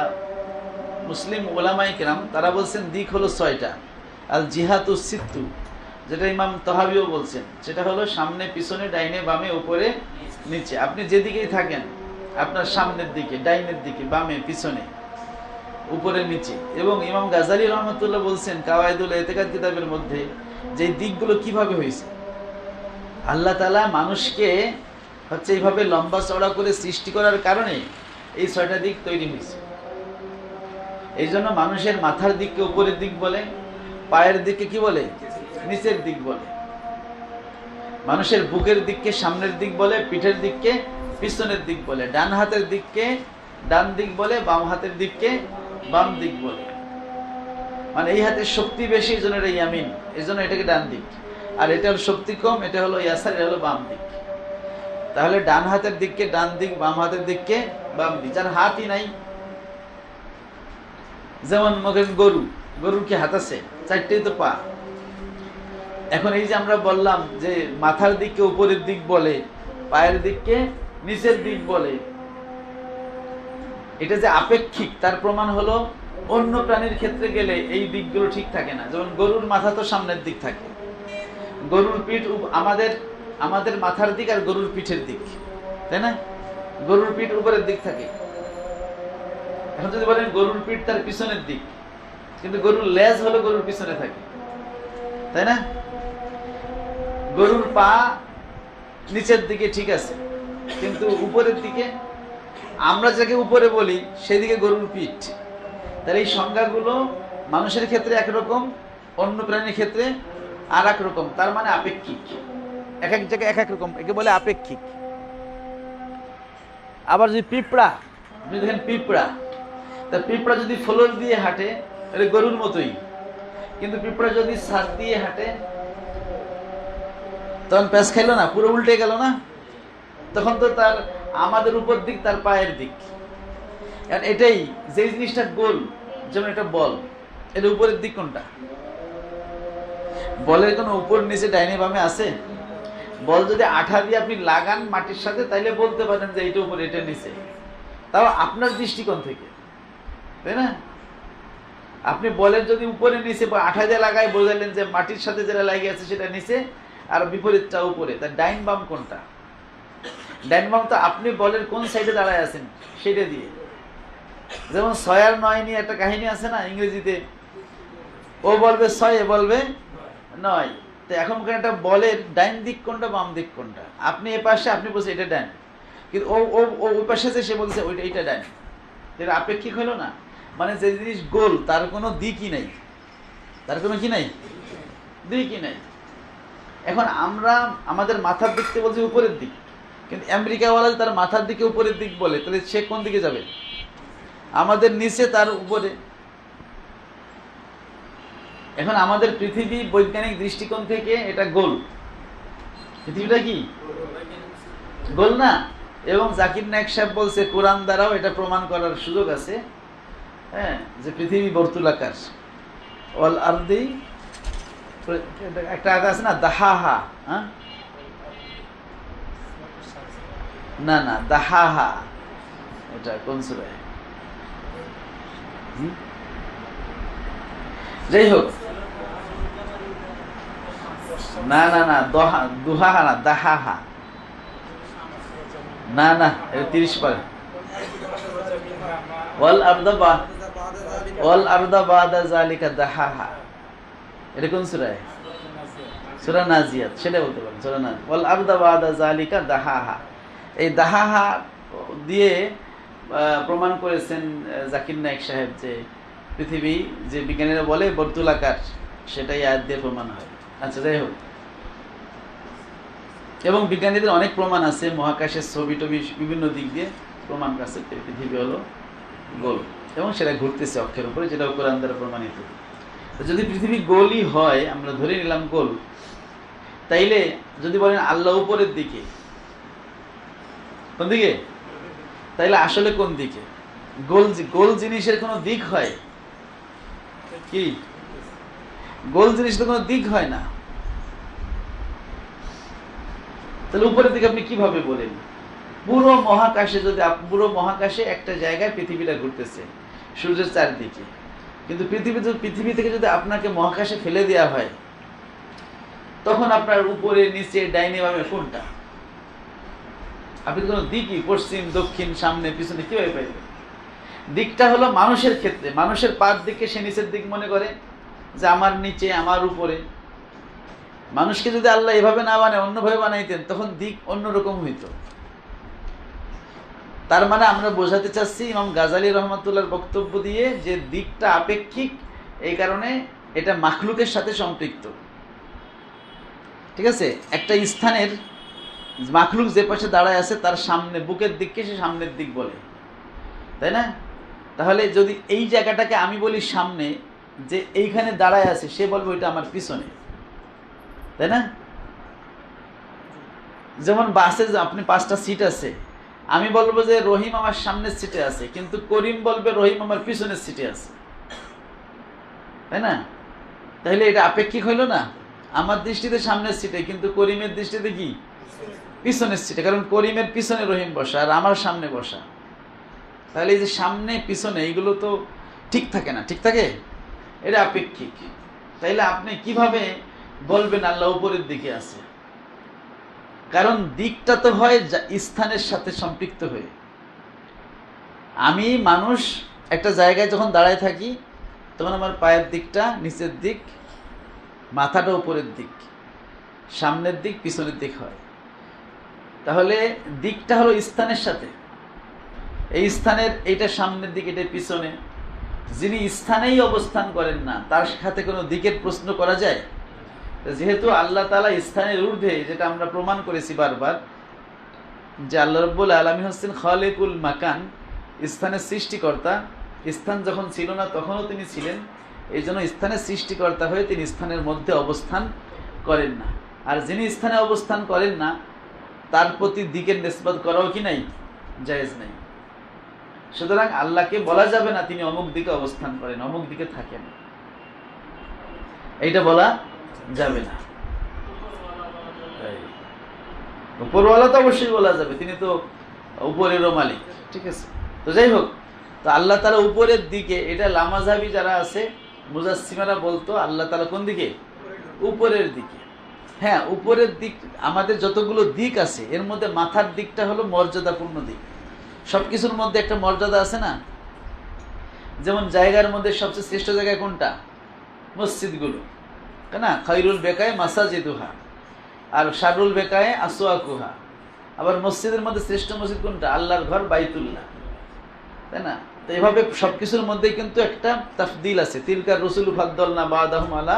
মুসলিম ওলামায়ে কেরাম, তারা বলছেন দিক হলো ৬টা। আল জিহাতু সিত্তু, যেটা ইমাম তহাবিও বলছেন, সেটা হলো সামনে, পিছনে, ডাইনে, বামে, উপরে, নিচে। আপনি যেদিকেই থাকেন, আপনার সামনের দিকে, ডাইনের দিকে, বামে, পিছনে, উপরে, নিচে। এবং ইমাম গাজ্জালী রহমাতুল্লাহ বলছেন কাওয়াইদুল ইতিকাদ কিতাবের মধ্যে যে দিকগুলো কিভাবে হয়েছে। আল্লাহ তাআলা মানুষকে হচ্ছে এইভাবে লম্বা চওড়া করে সৃষ্টি করার কারণে এই ৬টা দিক তৈরি হয়েছে। এই জন্য মানুষের মাথার দিককে উপরের দিক বলে, পায়ের দিককে কি বলে? নিচের দিক বলে। মানুষের বুকের দিককে সামনের দিক বলে, পিঠের দিককে পিছনের দিক বলে, ডান হাতের দিককে ডান দিক বলে, বাম হাতের দিককে বাম দিক বলে। মানে এই হাতের শক্তি বেশি, এই জন্য এটা ইয়ামিন, এই জন্য এটাকে ডান দিক, আর এটা হলো শক্তি কম, এটা হলো ইয়াসার, এটা হলো বাম দিক। তাহলে ডান হাতের দিককে ডান দিক, বাম হাতের দিককে বাম দিক। যার হাতই নাই, যেমন গরুর কি হাত আছে? ৪টেই তো পা। এখন এই যে আমরা বললাম যে মাথার দিককে উপরের দিক বলে, পায়ের দিককে নিচের দিক বলে, এটা যে আপেক্ষিক তার প্রমাণ হলো অন্য প্রাণীর ক্ষেত্রে গেলে এই দিকগুলো ঠিক থাকে না। যেমন গরুর মাথা তো সামনের দিক থাকে, গরুর পিঠ আমাদের মাথার দিক আর গরুর পিঠের দিক, তাই না? গরুর পিঠ উপরের দিক থাকে। এখন যদি বলেন গরুর পিঠ তার পিছনের দিক, কিন্তু গরুর লেজ হলো গরুর পিছনে থাকে, তাই না? গরুর পা নিচের দিকে ঠিক আছে, কিন্তু উপরের দিকে আমরা যাকে উপরে বলি সেদিকে গরুর পিঠ। তাহলে এই সংজ্ঞাগুলো মানুষের ক্ষেত্রে একরকম, অন্য প্রাণীর ক্ষেত্রে আর এক রকম, তার মানে আপেক্ষিক। এক এক জায়গায় এক এক রকম, একে বলে আপেক্ষিক। আবার যদি পিঁপড়া, আপনি দেখেন পিঁপড়া, তা পিঁপড়া যদি ফ্লোর দিয়ে হাঁটে এটা গরুর মতোই, কিন্তু পিঁপড়া যদি ছাদ দিয়ে হাঁটে তখন প্যাঁচ খাইলো না, পুরো উল্টে গেল না, তখন তো তার আমাদের উপর দিক তার পায়ের দিক। এটাই যে জিনিসটা গোল, যেমন একটা বল, এটা উপরের দিক কোনটা? বলের কোনো উপর নিচে ডাইনে বামে আছে? বল যদি আঠা দিয়ে আপনি লাগান মাটির সাথে তাইলে বলতে পারেন যে এইটা উপরে এটা নিচে, তাও আপনার দৃষ্টিকোণ থেকে, তাই না? আপনি বলের যদি উপরে নিচে আঠা দিয়ে লাগায় বোঝালেন যে মাটির সাথে যেটা লাগিয়ে আছে সেটা নিচে আর বিপরীতটা উপরে, তার ডাইন বাম কোনটা? ডাইন বাম তো আপনি বলের কোন সাইডে দাঁড়ায় আছেন সেটা দিয়ে। যেমন 6 আর 9 নিয়ে একটা কাহিনী আছে না ইংরেজিতে, ও বলবে 6, এ বলবে 9। তো এখনকার একটা বলের ডাইন দিক কোনটা বাম দিক কোনটা? আপনি এ পাশে, আপনি বলছেন এটা ডাইন, কিন্তু ও ও ওই পাশে যে সে বলছে ওইটা এইটা ডাইন। এটা আপেক্ষিক হলো না? মানে যে জিনিস গোল তার কোনো দিকই নাই, তার কোনো কি নাই, দিকই নাই। এখন আমরা আমাদের মাথার দিক থেকে বলছি উপরের দিক, কিন্তু আমেরিকাওয়ালা তার মাথার দিকে উপরের দিক বলে, তাহলে সে কোন দিকে যাবে? আমাদের নিচে তার উপরে। এখন আমাদের পৃথিবী বৈজ্ঞানিক দৃষ্টিকোণ থেকে এটা গোল, পৃথিবীটা কি গোল না? এবং জাকির নায়েক সাহেব বলছে কোরআন দ্বারাও এটা প্রমাণ করার সুযোগ আছে, হ্যাঁ, যে পৃথিবী বর্তুলাকার। ওয়াল আরদি, একটা আয়াত আছে না, দাহাহা, হ্যাঁ না না দাহাহা, এটা কোন সূরায়? যাই হোক, না না না দুহাহা না, দাহাহা, না না, এটা 30 পারে। ওয়াল আরদা বাদা যালিকা দাহাহা, এটা কোন সূরা? সূরা নাজিয়াত, সেটা বলতে পারেন, সূরা নাজিয়াত। ওয়াল আরদা বাদা যালিকা দাহাহা, এই দাহাহা দিয়ে প্রমাণ করেছেন জাকির নায়েক সাহেব যে পৃথিবী, যে বিজ্ঞানীরা বলে বর্তুলাকার, সেটাই আয়াত দিয়ে প্রমাণ হয়। আচ্ছা, যাই হোক, এবং বিজ্ঞানীদের অনেক প্রমাণ আছে, মহাকাশের ছবি টবি বিভিন্ন দিক দিয়ে প্রমাণ আছে পৃথিবী হলো গোল, এবং সেটা ঘুরতেছে অক্ষের উপরে, যেটা কোরআন দ্বারা প্রমাণিত। যদি পৃথিবী গোলই হয়, আমরা ধরে নিলাম গোল, তাইলে যদি বলেন আল্লাহ উপরের দিকে, কোন দিকে? তাইলে আসলে কোন দিকে? গোল জিনিসের কোনো দিক হয় কি? গোল জিনিসের কোনো দিক হয় না। তাহলে উপরের দিকে আপনি কিভাবে বলেন? পুরো মহাকাশে, যদি পুরো মহাকাশে একটা জায়গায় পৃথিবীটা ঘুরতেছে সূর্যের চারদিকে, কিন্তু পৃথিবী থেকে যদি আপনাকে মহাকাশে ফেলে দেওয়া হয়, তখন আপনার উপরে নিচে ডাইনে বামে কোনটা? আপনি কোনো দিকই, পশ্চিম দক্ষিণ সামনে পিছনে কিভাবে পাইবেন? দিকটা হলো মানুষের ক্ষেত্রে, মানুষের পার দিকে সে নিচের দিক মনে করে যে আমার নিচে আমার উপরে। মানুষকে যদি আল্লাহ এভাবে না বানায়, অন্যভাবে বানাইতেন, তখন দিক অন্যরকম হইতো। তার মানে আমরা বোঝাতে চাচ্ছি ইমাম গাজালি রহমাতুল্লাহর বক্তব্য দিয়ে যে দিকটা আপেক্ষিক, এই কারণে এটা মাখলুকের সাথে সম্পৃক্ত। ঠিক আছে? একটা স্থানের মাখলুক যে পাশে দাঁড়ায় আছে তার সামনে, বুকের দিককে সে সামনের দিক বলে, তাই না? তাহলে যদি এই জায়গাটাকে আমি বলি সামনে, যে এইখানে দাঁড়ায় আছে সে বলবে ওইটা আমার পিছনে, তাই না? যেমন বাসে আপনি 5টা সিট আছে, আমি বলবো যে রহিম আমার সামনের সিটে আছে, কিন্তু করিম বলবে রহিম আমার পিছনের সিটে আছে, তাই না? তাহলে এটা আপেক্ষিক হইল না? আমার দৃষ্টিতে সামনের সিটে, কিন্তু করিমের দৃষ্টিতে কি? পিছনের সিটে, কারণ করিমের পিছনে রহিম বসা আর আমার সামনে বসা। তাহলে এই যে সামনে পিছনে এইগুলো তো ঠিক থাকে না, ঠিক থাকে? এটা আপেক্ষিক। তাইলে আপনি কিভাবে বলবেন আল্লাহ উপরের দিকে আছে? কারণ দিকটা তো হয় স্থানের সাথে সম্পৃক্ত হয়ে। আমি মানুষ একটা জায়গায় যখন দাঁড়ায় থাকি, তখন আমার পায়ের দিকটা নিচের দিক, মাথাটা উপরের দিক, সামনের দিক পিছনের দিক হয়। তাহলে দিকটা হলো স্থানের সাথে। এই স্থানের এইটা সামনের দিকে, এটা পিছনে। যিনি স্থানেই অবস্থান করেন না তার সাথে কোনো দিকের প্রশ্ন করা যায়? যেহেতু আল্লাহ তাআলা স্থানের ঊর্ধ্বে, যেটা আমরা প্রমাণ করেছি বারবার, যে আল্লাহ রাব্বুল আলামিন হচ্ছেন খালিকুল মাকান, স্থানের সৃষ্টিকর্তা। স্থান যখন ছিল না তখনও তিনি ছিলেন, এই জন্য স্থানের সৃষ্টিকর্তা হয়ে তিনি স্থানের মধ্যে অবস্থান করেন না। আর যিনি স্থানে অবস্থান করেন না তার প্রতি দিকের নিসবত করাও কি নাই, জায়েজ নাই। সুতরাং আল্লাহকে বলা যাবে না তিনি অমুক দিকে অবস্থান করেন, অমুক দিকে থাকেন, এইটা বলা যাবে না। উপরওয়ালা তো অবশ্যই বলা যাবে, তিনি তো উপরেরও মালিক, ঠিক আছে। তো যাই হোক, তো আল্লাহ তাআলা উপরের দিকে, এটা লামাযহাবী যারা আছে মুজাসসিমারা বলতো আল্লাহ তাআলা কোন দিকে? উপরের দিকে। হ্যাঁ, উপরের দিক, আমাদের যতগুলো দিক আছে এর মধ্যে মাথার দিকটা হলো মর্যাদাপূর্ণ দিক। সবকিছুর মধ্যে একটা মর্যাদা আছে না? যেমন জায়গার মধ্যে সবচেয়ে শ্রেষ্ঠ জায়গা কোনটা? মসজিদগুলো, তাই না? খায়রুল বেকায়ে মাসাজিদুহা, আর শারুল বেকায়ে আসওয়াকুহা। আবার মসজিদের মধ্যে শ্রেষ্ঠ মসজিদ কোনটা? আল্লাহর ঘর বাইতুল্লাহ, তাই না? তো এভাবে সবকিছুর মধ্যেই কিন্তু একটা তাফদিল আছে। তিলকার রসুল ফাদ্দালনা বাদাহুম আলা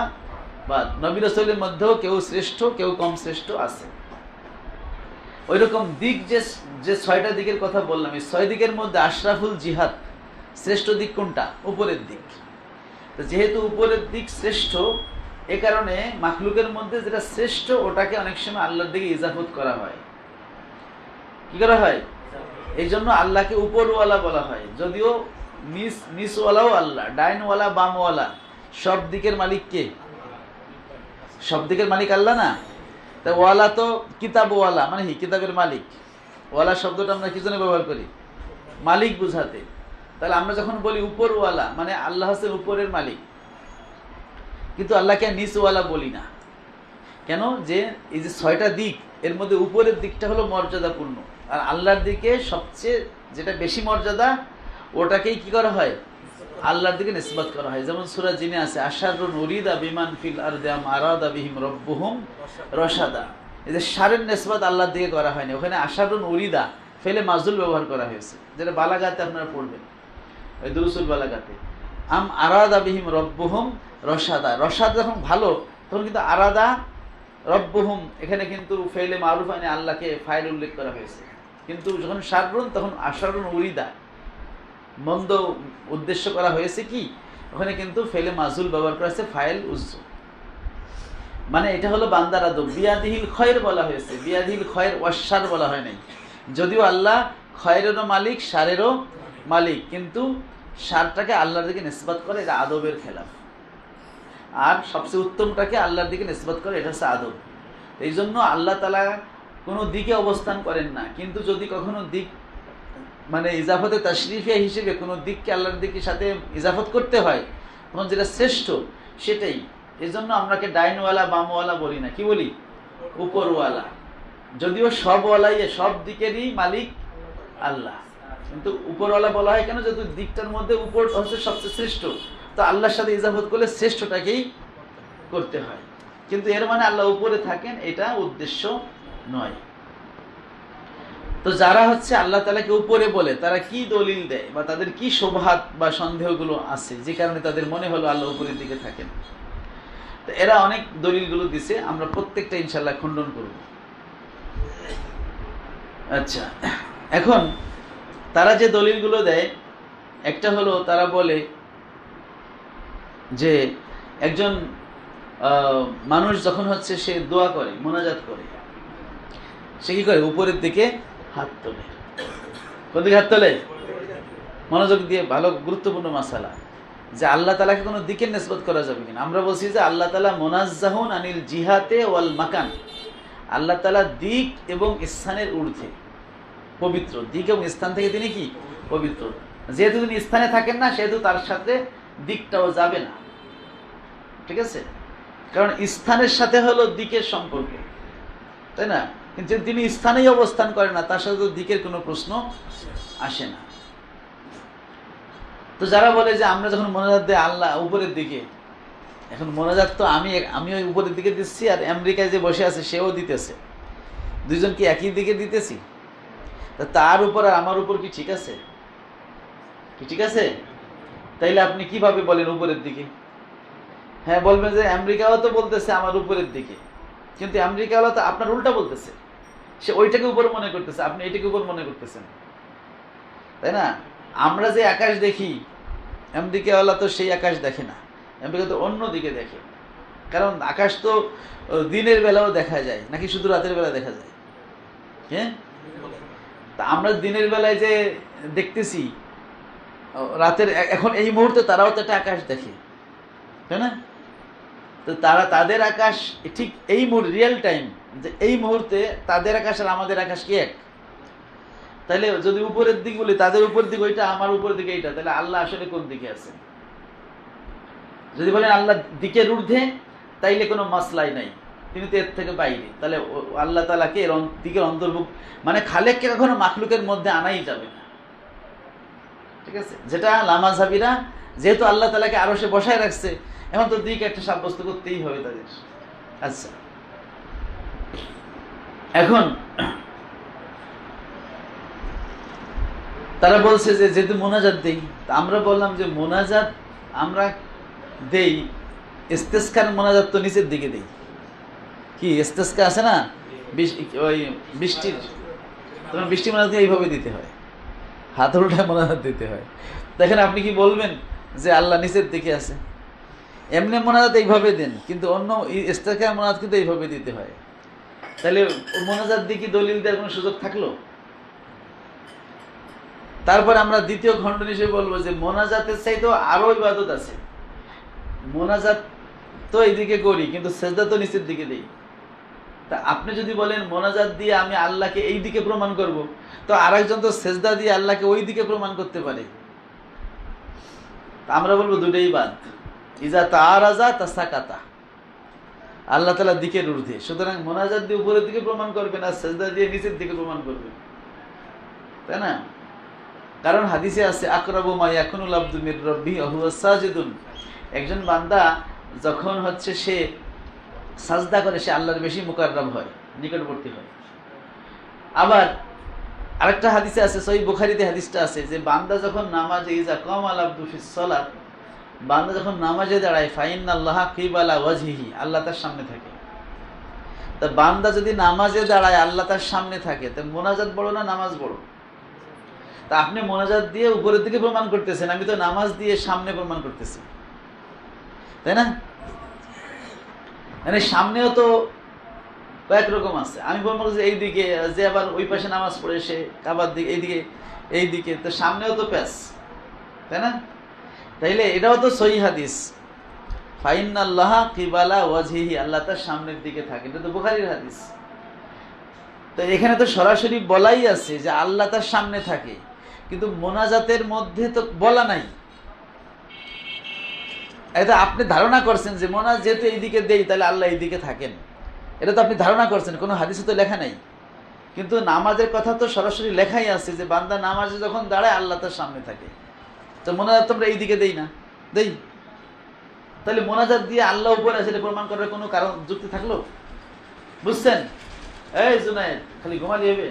বাদ, নবী রাসূলের মধ্যেও কেউ শ্রেষ্ঠ কেউ কম শ্রেষ্ঠ আছে। ওইরকম দিক, যে 6টা দিকের কথা বললাম, এই 6 দিকের মধ্যে আশরাফুল জিহাদ, শ্রেষ্ঠ দিক কোনটা? উপরের দিক। তো যেহেতু উপরের দিক শ্রেষ্ঠ, এ কারণে মাখলুকের মধ্যে যেটা শ্রেষ্ঠ ওটাকে অনেক সময় আল্লাহর দিকে ইজাফত করা হয়। কি করা হয়? এই জন্য আল্লাহকে উপরওয়ালা বলা হয়, যদিও নিচওয়ালাও আল্লাহ, ডাইনওয়ালা বামওয়ালা, সব দিকের মালিক কে? সব দিকের মালিক আল্লাহ না? তা ওয়ালা তো কিতাবওয়ালা, মানে কি? কিতাবের মালিক। ওয়ালা শব্দটা আমরা কি জন্য ব্যবহার করি? মালিক বুঝাতে। তাহলে আমরা যখন বলি উপরওয়ালা, মানে আল্লাহ হচ্ছেন উপরের মালিক, কিন্তু আল্লাহকে নিচওয়ালা বলি না। কেন? যে এই যে 6টা দিক, এর মধ্যে উপরের দিকটা হলো মর্যাদাপূর্ণ, আর আল্লাহর দিকে সবচেয়ে যেটা বেশি মর্যাদা, ওটাকেই কি করা হয়? আল্লাহর দিকে নিসবত করা হয়। যেমন সূরা জিনে আছে, আশারুন উরিদা বিমান ফিল আরদি আম আরাদা বিহিম রব্বুহুম রশাদা। এই যে শারের নিসবত আল্লাহর দিকে করা হয়নি, ওখানে আশারুন উরিদা ফেলে মাজুল ব্যবহার করা হয়েছে, যেটা বালাগাতে আপনারা পড়বেন, ওই দুরুসুল বালাগাতে। আম আরাদা বিহিম রব্বুহুম রশাদা, রশাদ যখন ভালো তখন কিন্তু আরাদা রব্বুহুম, এখানে কিন্তু ফেলে মারুফ আনে আল্লাহকে ফাইল উল্লেখ করা হয়েছে। কিন্তু যখন শাররুন তখন আশারুন উরিদা, মন্দ উদ্দেশ্য করা হয়েছে, কি ওখানে কিন্তু ফেলে মাজুল ব্যবহার করা হয়েছে, ফাইল উজ্জু। মানে এটা হলো বান্দার আদব। বিয়াদিহিল খয়র বলা হয়েছে, বিয়াদিহিল খয়র ওয়াশার বলা হয় নাই। যদিও আল্লাহ খয়রেরও মালিক, শারেরও মালিক, কিন্তু শারটাকে আল্লাহর দিকে নিসবত করে, এটা আদবের খেলাফ। আর সবচেয়ে উত্তমটাকে আল্লাহর দিকে নিসবত করে, এটা হচ্ছে আদব। এই জন্য আল্লাহ তাআলা কোনো দিকে অবস্থান করেন না, কিন্তু যদি কখনো দিক, মানে ইজাফতে তাশরিফিয়া হিসেবে কোনো দিককে আল্লাহর দিকের সাথে ইজাফত করতে হয়, তখন যেটা শ্রেষ্ঠ সেটাই। এই জন্য আমরাকে ডাইনওয়ালা বামওয়ালা বলি না, কি বলি? উপরওয়ালা। যদিও সবওয়ালাই, সব দিকেরই মালিক আল্লাহ, কিন্তু উপরওয়ালা বলা হয় কেন? যেহেতু দিকটার মধ্যে উপর হচ্ছে সবচেয়ে শ্রেষ্ঠ, তো আল্লাহর সাথে ইজাফত করলে শ্রেষ্ঠটাকেই করতে হয়। কিন্তু এর মানে আল্লাহ উপরে থাকেন এটা উদ্দেশ্য নয়। তো যারা হচ্ছে আল্লাহ তাআলাকে উপরে বলে, তারা কি দলিল দেয় বা তাদের কি শুবহাত বা সন্দেহগুলো আছে যে কারণে তাদের মনে হলো আল্লাহ উপরের দিকে থাকেন? তো এরা অনেক দলিলগুলো দিছে, আমরা প্রত্যেকটা ইনশাআল্লাহ খণ্ডন করব। আচ্ছা, এখন তারা যে দলিলগুলো দেয়, একটা হলো তারা বলে যে একজন মানুষ যখন হচ্ছে সে দোয়া করে, মোনাজাত করে, সে কি করে? উপরের দিকে হাত তোলে। কোন দিকে হাত তোলে? মনোযোগ দিয়ে, ভালো গুরুত্বপূর্ণ মাসালা, যে আল্লাহ তাআলাকে কোনো দিকের নিসবত করা যাবে কিনা। আমরা বলছি যে আল্লাহ তাআলা মুনাজ্জাহুন আনিল জিহাতে ওয়াল মাকান, আল্লাহ তাআলা দিক এবং স্থানের ঊর্ধ্বে, পবিত্র। দিক এবং স্থান থেকে তিনি কি? পবিত্র। যেহেতু তিনি স্থানে থাকেন না, সেহেতু তার সাথে দিকটাও যাবে না, ঠিক আছে? কারণ স্থানের সাথে হলো দিকের সম্পর্ক, তাই না? কিন্তু তিনি স্থানেই অবস্থান করেন না, তার সাথে তো দিকের কোনো প্রশ্ন আসে না। তো যারা বলে যে আমরা যখন মোনাজাত দেই আল্লাহ উপরের দিকে, এখন মোনাজাত তো আমি ওই উপরের দিকে দিচ্ছি, আর আমেরিকায় যে বসে আছে সেও দিতেছে, দুইজন কি একই দিকে দিতেছি? তার উপর আর আমার উপর কি ঠিক আছে? ঠিক আছে? তাইলে আপনি কিভাবে বলেন উপরের দিকে? হ্যাঁ, বলবেন যে আমেরিকাও তো বলতেছে আমার উপরের দিকে, কিন্তু আমেরিকাওয়ালা তো আপনার উল্টা বলতেছে। সে ওইটাকে উপর মনে করতেছে, আপনি এটাকে উপর মনে করতেছেন, তাই না? আমরা যে আকাশ দেখি, আমেরিকাওয়ালা তো সেই আকাশ দেখে না, আমেরিকা তো অন্য দিকে দেখে। কারণ আকাশ তো দিনের বেলাও দেখা যায়, নাকি শুধু রাতের বেলা দেখা যায়? হ্যাঁ, তা আমরা দিনের বেলায় যে দেখতেছি, রাতের এখন এই মুহূর্তে তারাও তো একটা আকাশ দেখে, তাই না? তো তারা তাদের আকাশ ঠিক এই রিয়েল টাইম, যে এই মুহূর্তে তাদের আকাশ আর আমাদের আকাশ কি এক? তাহলে যদি উপরের দিক বলি, তাদের উপর দিক ওইটা, আমার উপর দিকে এইটা, তাহলে আল্লাহ আসলে কোন দিকে আছে? যদি বলেন আল্লাহ দিকের ঊর্ধ্বে, তাইলে কোনো মাসলাই নাই, তিনি তো এর থেকে বাইরে। তাহলে আল্লাহ তাআলাকে এর দিকের অন্তর্ভুক্ত, মানে খালেককে কখনো মাখলুকের মধ্যে আনাই যাবে না, ঠিক আছে? যেটা লামাযহাবীরা যেহেতু আল্লাহ তাআলাকে আরশে বসায় রাখছে, এখন তো দিক একটা সাব্যস্ত করতেই হবে তাদের। আচ্ছা, এখন তারা বলছে যে যেহেতু মোনাজাত দেই, আমরা বললাম যে মোনাজাত আমরা দেই, ইস্তেসকার মোনাজাত তো নিচের দিকে দেই। কি ইস্তেসকা আছে না, ওই বৃষ্টির, তখন বৃষ্টি মোনাজাত এইভাবে দিতে হয়, হাত উল্টায় মোনাজাত দিতে হয়। দেখেন আপনি কি বলবেন যে আল্লাহ নিচের দিকে আছে? এমনি মোনাজাত এইভাবে দেন, কিন্তু অন্য ইস্তেসকার মোনাজাত কিন্তু এইভাবে দিতে হয়। তাহলে মোনাজাত দিয়ে কি দলিল দেওয়ার কোনো সুযোগ থাকলো? তারপর আমরা দ্বিতীয় খণ্ডন হিসেবে বলবো যে মোনাজাতের চাইতেও আরো ইবাদত আছে। মোনাজাত তো এইদিকে করি, কিন্তু সেজদা তো নিচের দিকে দেই। তা আপনি যদি বলেন মোনাজাত দিয়ে আমি আল্লাহকে এই দিকে প্রমাণ করব, তো আরেকজন তো সেজদা দিয়ে আল্লাহকে ওই দিকে প্রমাণ করতে পারে। আমরা বলবো দুটোই বাদ। ইজা তাআরাজা তাসাকাতা, আল্লাহ তাআলা দিকের ঊর্ধ্বে, সুতরাং মোনাজাত দিয়ে উপরের দিকে প্রমাণ করবেন আর সেজদা দিয়ে নিচের দিকে প্রমাণ করবেন, তাই না? কারণ হাদিসে আছে আকরাবু মা ইয়াকুনুল আবদু মির রাব্বিহি ওয়া হুয়া সাজিদুন, একজন বান্দা যখন হচ্ছে সে সাজদা করে, সে আল্লাহর বেশি মুকাররাব হয়, নিকটবর্তী হয়। আবার আরেকটা হাদিসে আছে, সহিহ বুখারীতে হাদিসটা আছে যে বান্দা যখন নামাজে, ইজা কামাল আবদু ফিস সালাত, বান্দা যখন নামাজে দাঁড়ায়, ফাইন্নাল্লাহা কিবালা ওয়াজহিহি, আল্লাহ তার সামনে থাকে। তা বান্দা যদি নামাজে দাঁড়ায় আল্লাহ তার সামনে থাকে, তা মোনাজাত বড় না নামাজ বড়? তা আপনি মোনাজাত দিয়ে উপরের দিকে প্রমাণ করতেছেন, আমি তো নামাজ দিয়ে সামনে প্রমাণ করতেছি, তাই না? মানে সামনেও তো কয়েক রকম আছে। আমি বলবো যে এইদিকে, যে আবার ওই পাশে নামাজ পড়ে সে কাবার দিকে, এইদিকে, তো সামনেও তো প্যাস, তাই না? তাইলে এটাও তো সহিহ হাদিস, ফাইন্নাল্লাহা কিবালা ওয়াজহিহি, আল্লাহ তার সামনের দিকে থাকে, এটা তো বুখারীর হাদিস। তো এখানে তো সরাসরি বলাই আছে যে আল্লাহ তার সামনে থাকে, কিন্তু মোনাজাতের মধ্যে তো বলা নাই। এটা আপনি ধারণা করছেন যে মোনাজ যেহেতু এইদিকে দেই তাহলে আল্লাহ এইদিকে থাকেন, এটা তো আপনি ধারণা করছেন, কোনো হাদিসে তো লেখা নাই। কিন্তু নামাজের কথা তো সরাসরি লেখাই আছে যে বান্দা নামাজে যখন দাঁড়ায় আল্লাহ তার সামনে থাকে। তো মোনাজাত তো আমরা এইদিকে দেই না, দেই? তাহলে মোনাজাত দিয়ে আল্লাহ উপরে আছে এটা প্রমাণ করার কোনো কারণ, যুক্তি থাকলো? বুঝছেন? এই জুনায়েদ, খালি ঘুমালি হবে?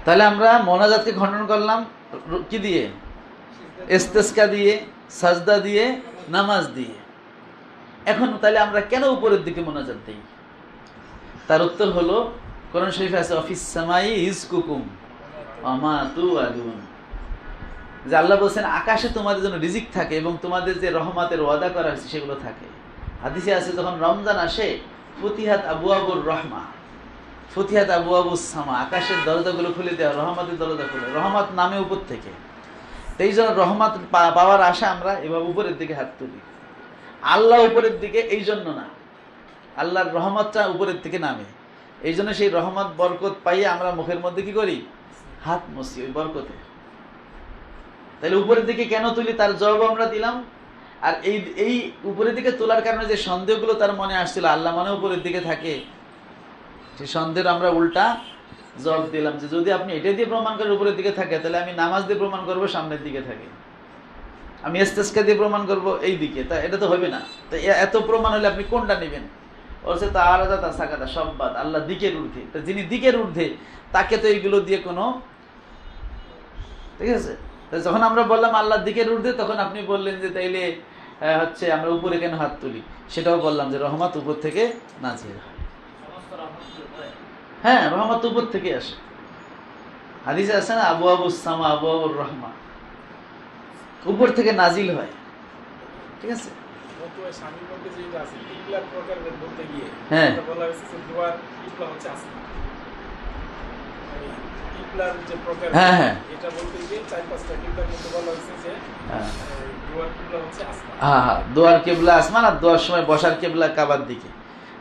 তাহলে আমরা মোনাজাতকে খণ্ডন করলাম কি দিয়ে? ইস্তেসকা দিয়ে, সাজদা দিয়ে, নামাজ দিয়ে। এখন তাহলে আমরা কেন উপরের দিকে মোনাজাত দেই? তার উত্তর হলো, কোরআন শরীফে আছে অফিস সামাই রিজকুকুম ওয়া মা তুআদুন, যে আল্লাহ বলেন আকাশে তোমাদের জন্য রিজিক থাকে এবং তোমাদের যে রহমতের ওয়াদা করা হয়েছে সেগুলো থাকে। হাদিসে আছে যখন রমজান আসে, ফুতিহাত আবওয়াবুর রহমা, ফুতিহাত আবওয়াবুস সামা, আকাশের দরজাগুলো খুলে দেওয়া, রহমতের দরজা খুলে, রহমত নামে উপর থেকে। এই জন্য রহমত পাওয়ার আশা আমরা এভাবে উপরের দিকে হাত তুলি। আল্লাহ উপরের দিকে এই জন্য না, আল্লাহর রহমতটা উপরের দিকে নামে, এই জন্য সেই রহমত বরকত পাইয়ে আমরা মুখের মধ্যে কি করি? হাত মুছি ওই বরকতে। তাহলে উপরের দিকে কেন তুলি তার জবাব আমরা দিলাম। আর এই উপরের দিকে তোলার কারণে যে সন্দেহগুলো তার মনে আসছিল, আল্লাহ মানে উপরের দিকে থাকে, সেই সন্দেহের আমরা উল্টা জবাব দিলাম যে যদি আপনি এটা দিয়ে প্রমাণ করেন উপরের দিকে থাকে, তাহলে আমি নামাজ দিয়ে প্রমাণ করবো সামনের দিকে থাকে, আমি ইস্তেসকা দিয়ে প্রমাণ করবো এই দিকে, তা এটা তো হবে না। তো এত প্রমাণ হলে আপনি কোনটা নেবেন? বলছে তাআরাজা তাসাকাতা, সব বাদ, আল্লাহ দিকের ঊর্ধ্বে। তো যিনি দিকের ঊর্ধ্বে তাকে তো এইগুলো দিয়ে কোনো ঠিক আছে? যখন আমরা বললাম আল্লাহর দিকে রুট দে, তখন আপনি বললেন যে তাইলে হচ্ছে আমরা উপরে কেন হাত তুলি? সেটাও বললাম যে রহমত উপর থেকে নাজিল হয়। হ্যাঁ, রহমত উপর থেকে আসে। হাদিসে আছে না, আবু আবু সামা আবু আবুর রহমা, উপর থেকে নাজিল হয়। ঠিক আছে? হ্যাঁ, হ্যাঁ, হ্যাঁ, হ্যাঁ, হ্যাঁ, দোয়ার কেবলা আসমান, আর দোয়ার সময় বসার কেবলা কাবার দিকে,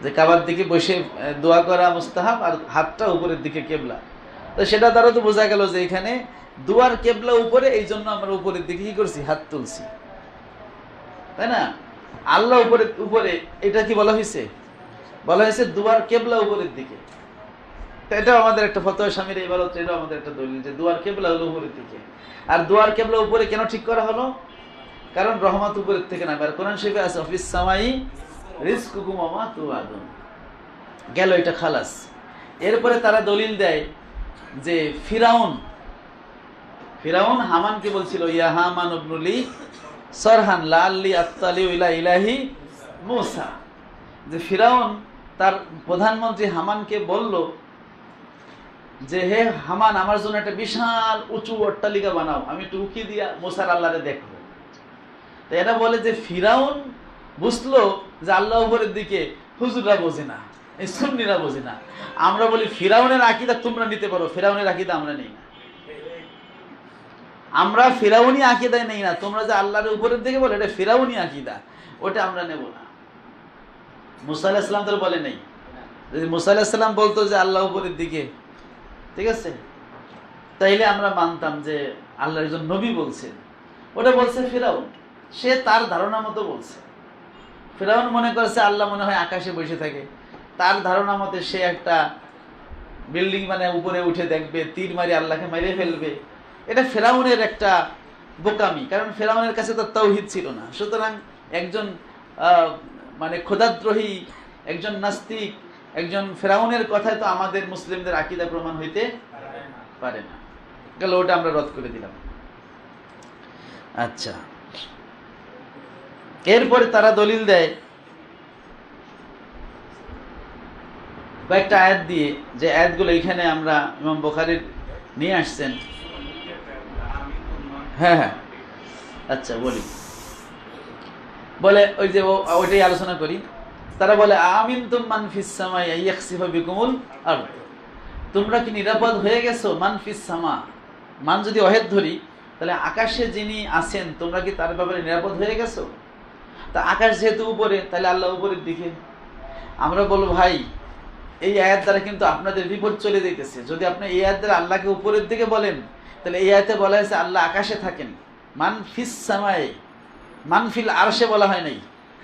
যে কাবার দিকে বসে দোয়া করা মুস্তাহাব, আর হাতটা উপরের দিকে কেবলা। তো সেটা দ্বারা তো বোঝা গেল যে এখানে দুয়ার কেবলা উপরে, এই জন্য আমরা উপরের দিকে কি করছি? হাত তুলছি, তাই না? আল্লাহ উপরে উপরে, এটা কি বলা হয়েছে? বলা হয়েছে দুয়ার কেবলা উপরের দিকে। এটাও আমাদের একটা ফতোয়া, স্বামীর ইবাদত, এটাও আমাদের একটা দলিল যে দুয়ার কেবলা হলো উপরের দিকে। আর দুয়ার কেবলা উপরে কেন ঠিক করা হলো? কারণ রহমত উপরের থেকে নামে। আর কোরআন শরীফে আছে অফিস সামাই রিজকুকুম ওয়া মা তুআদুন। গেল এটা খালাস। এরপরে তারা দলিল দেয় যে ফিরাউন হামানকে বলছিল, ইয়া হামান ইবনুলি সরহান লাআল্লি আত্তালিউ ইলা ইলাহি মূসা। যে ফিরাউন তার প্রধানমন্ত্রী হামানকে বলল যে হে হামান, আমার জন্য একটা বিশাল উঁচু অট্টালিকা বানাও, আমি একটু উকি দিয়া মুসার আল্লাহরে দেখব। তো এরা বলে যে ফিরাউন বুঝলো যে আল্লাহ উপরের দিকে, হুজুররা বোঝে না, এই সুন্নিরা বোঝে না। আমরা বলি ফিরাউনের আকীদা তোমরা নিতে পারো, ফিরাউনের আকীদা আমরা নেই না। আমরা ফিরাউনি আকীদায় নেই না। তোমরা যে আল্লাহর উপরের দিকে বলে, এটা ফিরাউনি আকীদা, ওটা আমরা নেব না। মুসা আলাইহিস সালাম তো বলে নেই। যদি মুসা আলাইহিস সালাম বলতো যে আল্লাহ উপরের দিকে, ঠিক আছে, তাইলে আমরা মানতাম যে আল্লাহর একজন নবী বলছেন। ওটা বলছে ফিরাউন, সে তার ধারণা মতো বলছে। ফিরাউন মনে করছে আল্লাহ মনে হয় আকাশে বসে থাকে, তার ধারণা মতে সে একটা বিল্ডিং মানে উপরে উঠে দেখবে, তীর মারি আল্লাহকে মেরে ফেলবে। এটা ফিরাউনের একটা বোকামি, কারণ ফিরাউনের কাছে তো তাওহীদ ছিল না। সুতরাং একজন মানে খোদাদ্রোহী, একজন নাস্তিক, একজন ফিরাউনের কথায় তো আমাদের মুসলিমদের আকীদা প্রমাণ হইতে পারে না। গেল, ওটা আমরা রদ করে দিলাম। আচ্ছা, এরপরে তারা দলিল দেয় কয়েকটা আয়াত দিয়ে, যে আয়াতগুলো এখানে আমরা ইমাম বুখারীর নিয়ে আসছেন। হ্যাঁ, হ্যাঁ, আচ্ছা বলি, বলে ওই যে ওইটাই আলোচনা করি। তারা বলে আমিনতুম মান ফিস সামাই আইয়াখসিফা বিকুমুল আরদ। তোমরা কি নিরাপদ হয়ে গেছো? মান ফিস সামা, মান যদি অহেদ ধরি, তাহলে আকাশে যিনি আছেন, তোমরা কি তার ব্যাপারে নিরাপদ হয়ে গেছো? তা আকাশ যেহেতু উপরে, তাহলে আল্লাহ উপরের দিকে। আমরা বলবো ভাই, এই আয়াত দ্বারা কিন্তু আপনাদের বিপদ চলে যাইতেছে। যদি আপনি এই আয়াত দ্বারা আল্লাহকে উপরের দিকে বলেন, তাহলে এই আয়াতে বলা হয়েছে আল্লাহ আকাশে থাকেন, মান ফিস সামায়ে, মান ফিল আরশে বলা হয় নাই।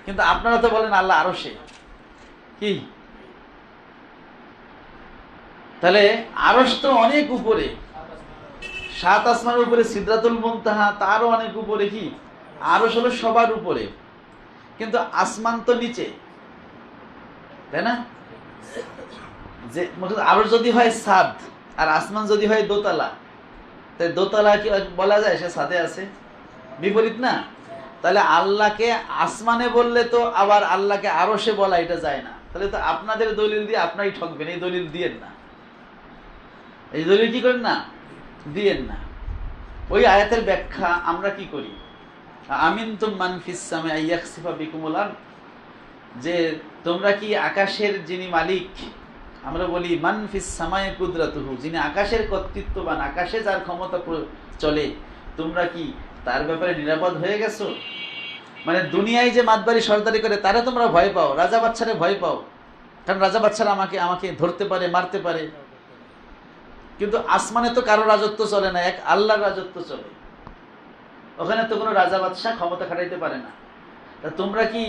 কিন্তু আপনারা তো বলেন আল্লাহ আরশে। কি তাহলে আরশ তো অনেক উপরে, 7 আসমানের উপরে, সিদরাতুল মুনতাহা তারও অনেক উপরে। কি আরশ হলো সবার উপরে, কিন্তু আসমান তো নিচে, তাই না? যে আরশ যদি হয় ছাদ, আর আসমান যদি হয় দোতলা, তাই দোতলা কি বলা যায় সে ছাদে আছে? বিপরীত না? তাহলে আল্লাহকে আসমানে বললে তো আবার আল্লাহকে আরশে বলা এটা যায় না। তাহলে তো আপনাদের দলিল দিয়ে আপনারই ঠকবেন, এই দলিল দিয়েন না। এই দলিল কি করেন না? দিয়েন না। ওই আয়াতের ব্যাখ্যা আমরা কি করি? আমিনতুম মান ফিস সামাই আইয়াখসিফা বিকুমুল আরদ, যে তোমরা কি আকাশের যিনি মালিক, আমরা বলি মান ফিস সামাই কুদরাতুহু, যিনি আকাশের কর্তৃত্ববান, আকাশে যার ক্ষমতা চলে, তোমরা কি তার ব্যাপারে নিরাপদ হয়ে গেছো? মানে দুনিয়ায় যে মাতবাড়ি সরদারি করে তারা তোমরা ভয় পাও, রাজা বাচ্চারে ভয় পাও, কারণ রাজা বাচ্চারা আমাকে ধরতে পারে, মারতে পারে। কিন্তু আসমানে তো কারো রাজত্ব চলে না, এক আল্লাহর রাজত্ব চলে। ওখানে তো কোনো রাজা বাদশাহ ক্ষমতা খাটাইতে পারে না। তা তোমরা কি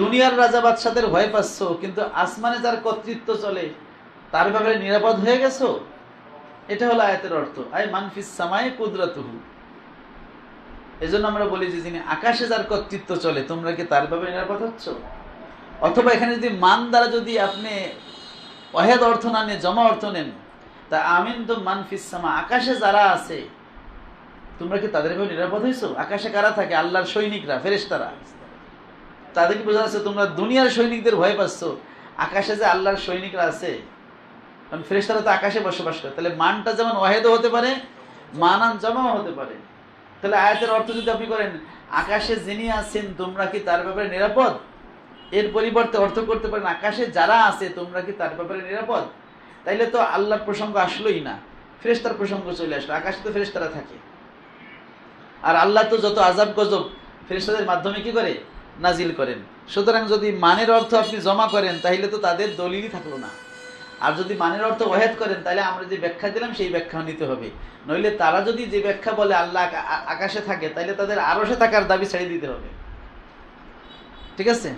দুনিয়ার রাজা বাদশাদের ভয় পাচ্ছ, কিন্তু আসমানে যার কর্তৃত্ব চলে তার ব্যাপারে নিরাপদ হয়ে গেছো? এটা হলো আয়াতের অর্থ, আই মান ফিস সামাই কুদরাতুহু। এজন্য আমরা বলি যে যিনি আকাশে যার কর্তৃত্ব চলে, তোমরা কি তার ব্যাপারে নিরাপদ হচ্ছ? অথবা এখানে যদি মান দ্বারা যদি আপনি ওয়াহেদ অর্থ না নিয়ে জমা অর্থ নেন, তা আমিনতুম মান ফিস সামা, আকাশে যারা আছে তোমরা কি তাদের ভেবে নিরাপদ হয়েছো? আকাশে কারা থাকে? আল্লাহর সৈনিকরা, ফেরেশতারা। তাদেরকে বোঝা যাচ্ছে তোমরা দুনিয়ার সৈনিকদের ভয় পাচ্ছ, আকাশে যে আল্লাহর সৈনিকরা আছে। কারণ ফেরেশতারা তো আকাশে বসবাস করে, তাহলে মানটা যেমন ওয়াহেদও হতে পারে, মানান জমাও হতে পারে। তাহলে আয়াতের অর্থ যদি আপনি করেন আকাশে যিনি আছেন তোমরা কি তার ব্যাপারে নিরাপদ, এর পরিবর্তে অর্থ করতে পারেন আকাশে যারা আছে তোমরা কি তার ব্যাপারে নিরাপদ, তাইলে তো আল্লাহর প্রসঙ্গ আসলোই না, ফেরেশতার প্রসঙ্গ চলে আসলো। আকাশে তো ফেরেশতারা থাকে, আর আল্লাহ তো যত আযাব গজব ফেরেশতাদের মাধ্যমে কি করে? নাজিল করেন। সুতরাং যদি মানের অর্থ আপনি জমা করেন তাহলে তো তাদের দলিলই থাকলো না। আর যদি মানের অর্থ ওয়াহেদ করেন তাহলে আমরা যে ব্যাখ্যা দিলাম সেই ব্যাখ্যা নিতে হবে। নইলে তারা যদি যে ব্যাখ্যা বলে আল্লাহ আকাশে থাকে, তাহলে তাদের আরশে থাকার দাবি ছেড়ে দিতে হবে। ঠিক আছে?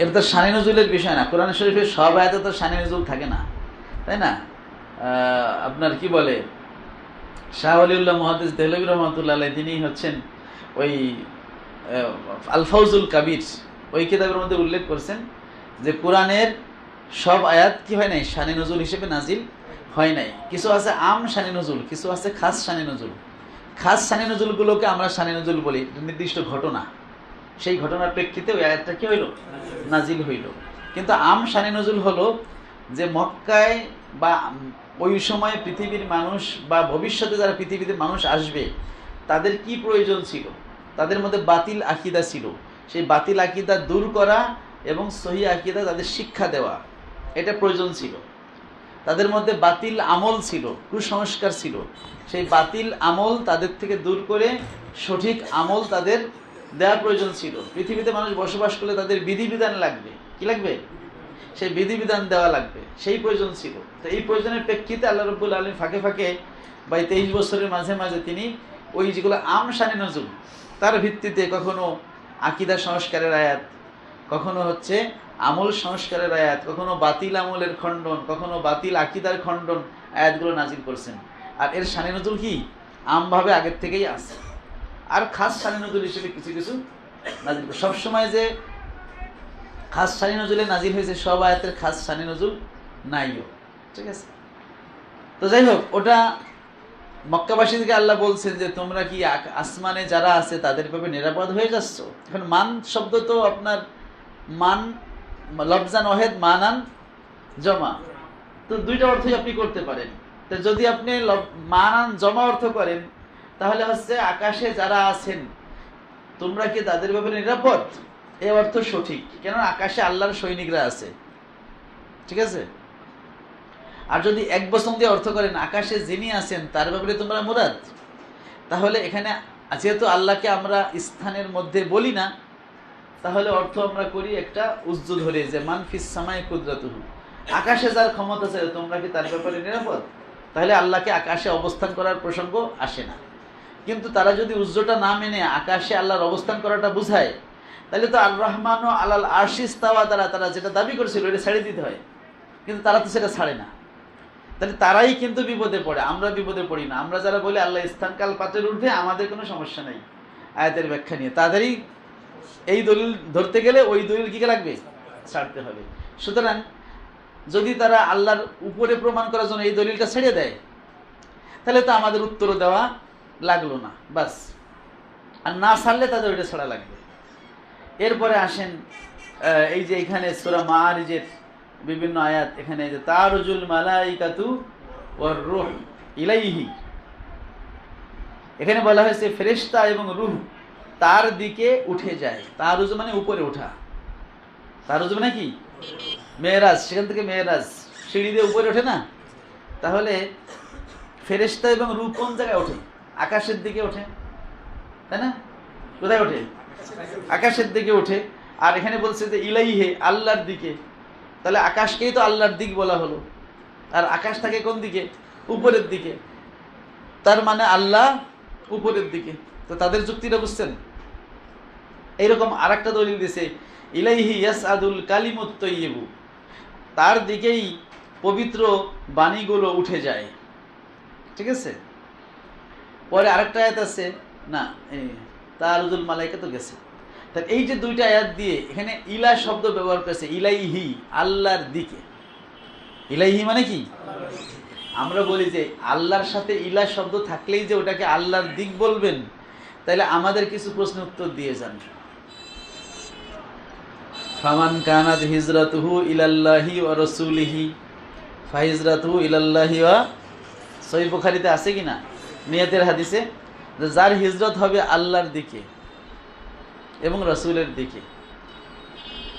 এটা তো শানে নজুলের বিষয় না। কোরআন শরীফের সব আয়াতে তো শানে নজুল থাকে না, তাই না? আপনার কি বলে, শাহ ওয়ালিউল্লাহ মুহাদ্দিস দেহলভী রহমাতুল্লাহ আলাইহি তিনি হচ্ছেন ওই আল ফাউজুল কাবির ওই কিতাবের মধ্যে উল্লেখ করছেন যে কোরআনের সব আয়াত কি হয় নাই? শানে নজুল হিসেবে নাজিল হয় নাই। কিছু আছে আম শানে নজুল, কিছু আছে খাস শানে নজুল। খাস শানে নজুলগুলোকে আমরা শানে নজুল বলি, নির্দিষ্ট ঘটনা, সেই ঘটনার প্রেক্ষিতে ওই আয়াতটা কি হইল? নাজিল হইল। কিন্তু আম শানে নজুল হলো যে মক্কায় বা ওই সময় পৃথিবীর মানুষ বা ভবিষ্যতে যারা পৃথিবীতে মানুষ আসবে তাদের কি প্রয়োজন ছিল, তাদের মধ্যে বাতিল আকীদা ছিল, সেই বাতিল আকীদা দূর করা এবং সহি আকীদা তাদের শিক্ষা দেওয়া, এটা প্রয়োজন ছিল। তাদের মধ্যে বাতিল আমল ছিল, কুসংস্কার ছিল, সেই বাতিল আমল তাদের থেকে দূর করে সঠিক আমল তাদের দেওয়া প্রয়োজন ছিল। পৃথিবীতে মানুষ বসবাস করলে তাদের বিধিবিধান লাগবে, কি লাগবে? সেই বিধিবিধান দেওয়া লাগবে, সেই প্রয়োজন ছিল। তো এই প্রয়োজনের প্রেক্ষিতে আল্লাহ রাব্বুল আলামিন ফাঁকে ফাঁকে বা 23 বছরের মাঝে মাঝে তিনি ওই যেগুলো আম শানে নজুল তার ভিত্তিতে কখনো আকীদা সংস্কারের আয়াত, কখনো হচ্ছে আমল সংস্কারের আয়াত, কখনো বাতিল আমলের খণ্ডন, কখনো বাতিল আকীদার খণ্ডন আয়াতগুলো নাজিল করছেন। আর এর শানে নজুল কি আমভাবে আগের থেকেই আছে। আর খাস শানে নজুল হিসেবে কিছু কিছু নাজিল, সবসময় যে খাস শানে নজুলে নাজিল হয়েছে সব আয়াতের খাস শানে নজুল নাইও। ঠিক আছে? তো যাই হোক, ওটা মক্কাবাসীদেরকে আল্লাহ বলছেন যে তোমরা কি আসমানে যারা আছে তাদের ভাবে নিরাপদ হয়ে যাচ্ছ। এখন মান শব্দ তো আপনার মান লফজান ওয়াহেদ, মানান জমা, তো দুইটা অর্থই আপনি করতে পারেন। তো যদি আপনি মানান জমা অর্থ করেন তাহলে হচ্ছে আকাশে যারা আছেন তোমরা কি তাদের ব্যাপারে নিরাপদ, এই অর্থ সঠিক, কেন আকাশে আল্লাহর সৈনিকরা আছে। ঠিক আছে? আর যদি এক বচন দিয়ে অর্থ করেন আকাশে যিনি আছেন তার ব্যাপারে তোমরা মুরাদ, তাহলে এখানে যেহেতু আল্লাহকে আমরা স্থানের মধ্যে বলি না, তাহলে অর্থ আমরা করি একটা উজ্জু ধরে যে মান ফিস সামাই কুদরাতুহু, আকাশে যার ক্ষমতা আছে তোমরা কি তার ব্যাপারে নিরাপদ, তাহলে আল্লাহকে আকাশে অবস্থান করার প্রসঙ্গ আসে না। কিন্তু তারা যদি উজ্জুটা না মেনে আকাশে আল্লাহর অবস্থান করাটা বুঝায়, তাহলে তো আর রহমান ও আলাল আরশি ইস্তাওয়া দ্বারা তারা যেটা দাবি করেছিল এটা ছেড়ে দিতে হয়, কিন্তু তারা তো সেটা ছাড়ে না। তাহলে তারাই কিন্তু বিপদে পড়ে, আমরা বিপদে পড়ি না। আমরা যারা বলি আল্লাহ স্থানকাল পাত্রের ঊর্ধ্বে, আমাদের কোনো সমস্যা নেই আয়াতের ব্যাখ্যা নিয়ে। তাদেরই এই দলিল ধরতে গেলে ওই দলিল কি লাগবে? ছাড়তে হবে। সুতরাং যদি তারা আল্লাহর উপরে প্রমাণ করার জন্য এই দলিলটা ছেড়ে দেয়, তাহলে তো আমাদের উত্তরও দেওয়া লাগলো না, বাস। আর না ছাড়লে তাদের ওইটা ছাড়া লাগবে। এরপরে আসেন এই যে এখানে সূরা মাআরিজের বিভিন্ন আয়াত, এখানে যে তারুজুল মালাইকাতু ওয়ার রূহ ইলাইহি, এখানে বলা হয়েছে ফেরেশতা এবং রূহ তার দিকে উঠে যায়। তারুজ মানে উপরে ওঠা, তারুজ মানে কি? মেরাজ, সেখান থেকে মেরাজ, সিঁড়ি দিয়ে উপরে ওঠে না? তাহলে ফেরেশতা এবং রূহ কোন জায়গায় ওঠে? আকাশের দিকে ওঠে, তাই না? কোথায় ওঠে? আকাশের দিকে ওঠে। আর এখানে বলছে যে ইলাইহে, আল্লাহর দিকে, তাহলে আকাশকেই তো আল্লাহর দিক বলা হলো। আর আকাশ থাকে কোন দিকে? উপরের দিকে, তার মানে আল্লাহ উপরের দিকে। তো তাদের যুক্তিটা বুঝছেন? এইরকম আর একটা দলিল দিছে, ইলাইহি ইয়াসআদুল কালিমুত তাইয়্যিবু, তার দিকেই পবিত্র বাণীগুলো উঠে যায়। ঠিক আছে? পরে আরেকটা আয়াত আছে না, তারুজুল মালাইকা তো গেছে। তা এই যে দুইটা আয়াত দিয়ে এখানে ইলা শব্দ ব্যবহার করেছে, ইলাইহি, আল্লাহর দিকে। ইলাইহি মানে কি? আমরা বলি যে আল্লাহর সাথে ইলা শব্দ থাকলেই যে ওটাকে আল্লাহর দিক বলবেন, তাহলে আমাদের কিছু প্রশ্ন উত্তর দিয়ে যান। ফামান কানাত হিজরাতুহু ইলাল্লাহি ওয়া রাসূলিহি ফাহিজরাতুহু ইলাল্লাহি ওয়া, সহিহ বুখারীতে আছে কিনা নিয়তের হাদিসে, যে যার হিজরত হবে আল্লাহর দিকে এবং রাসূলের দিকে,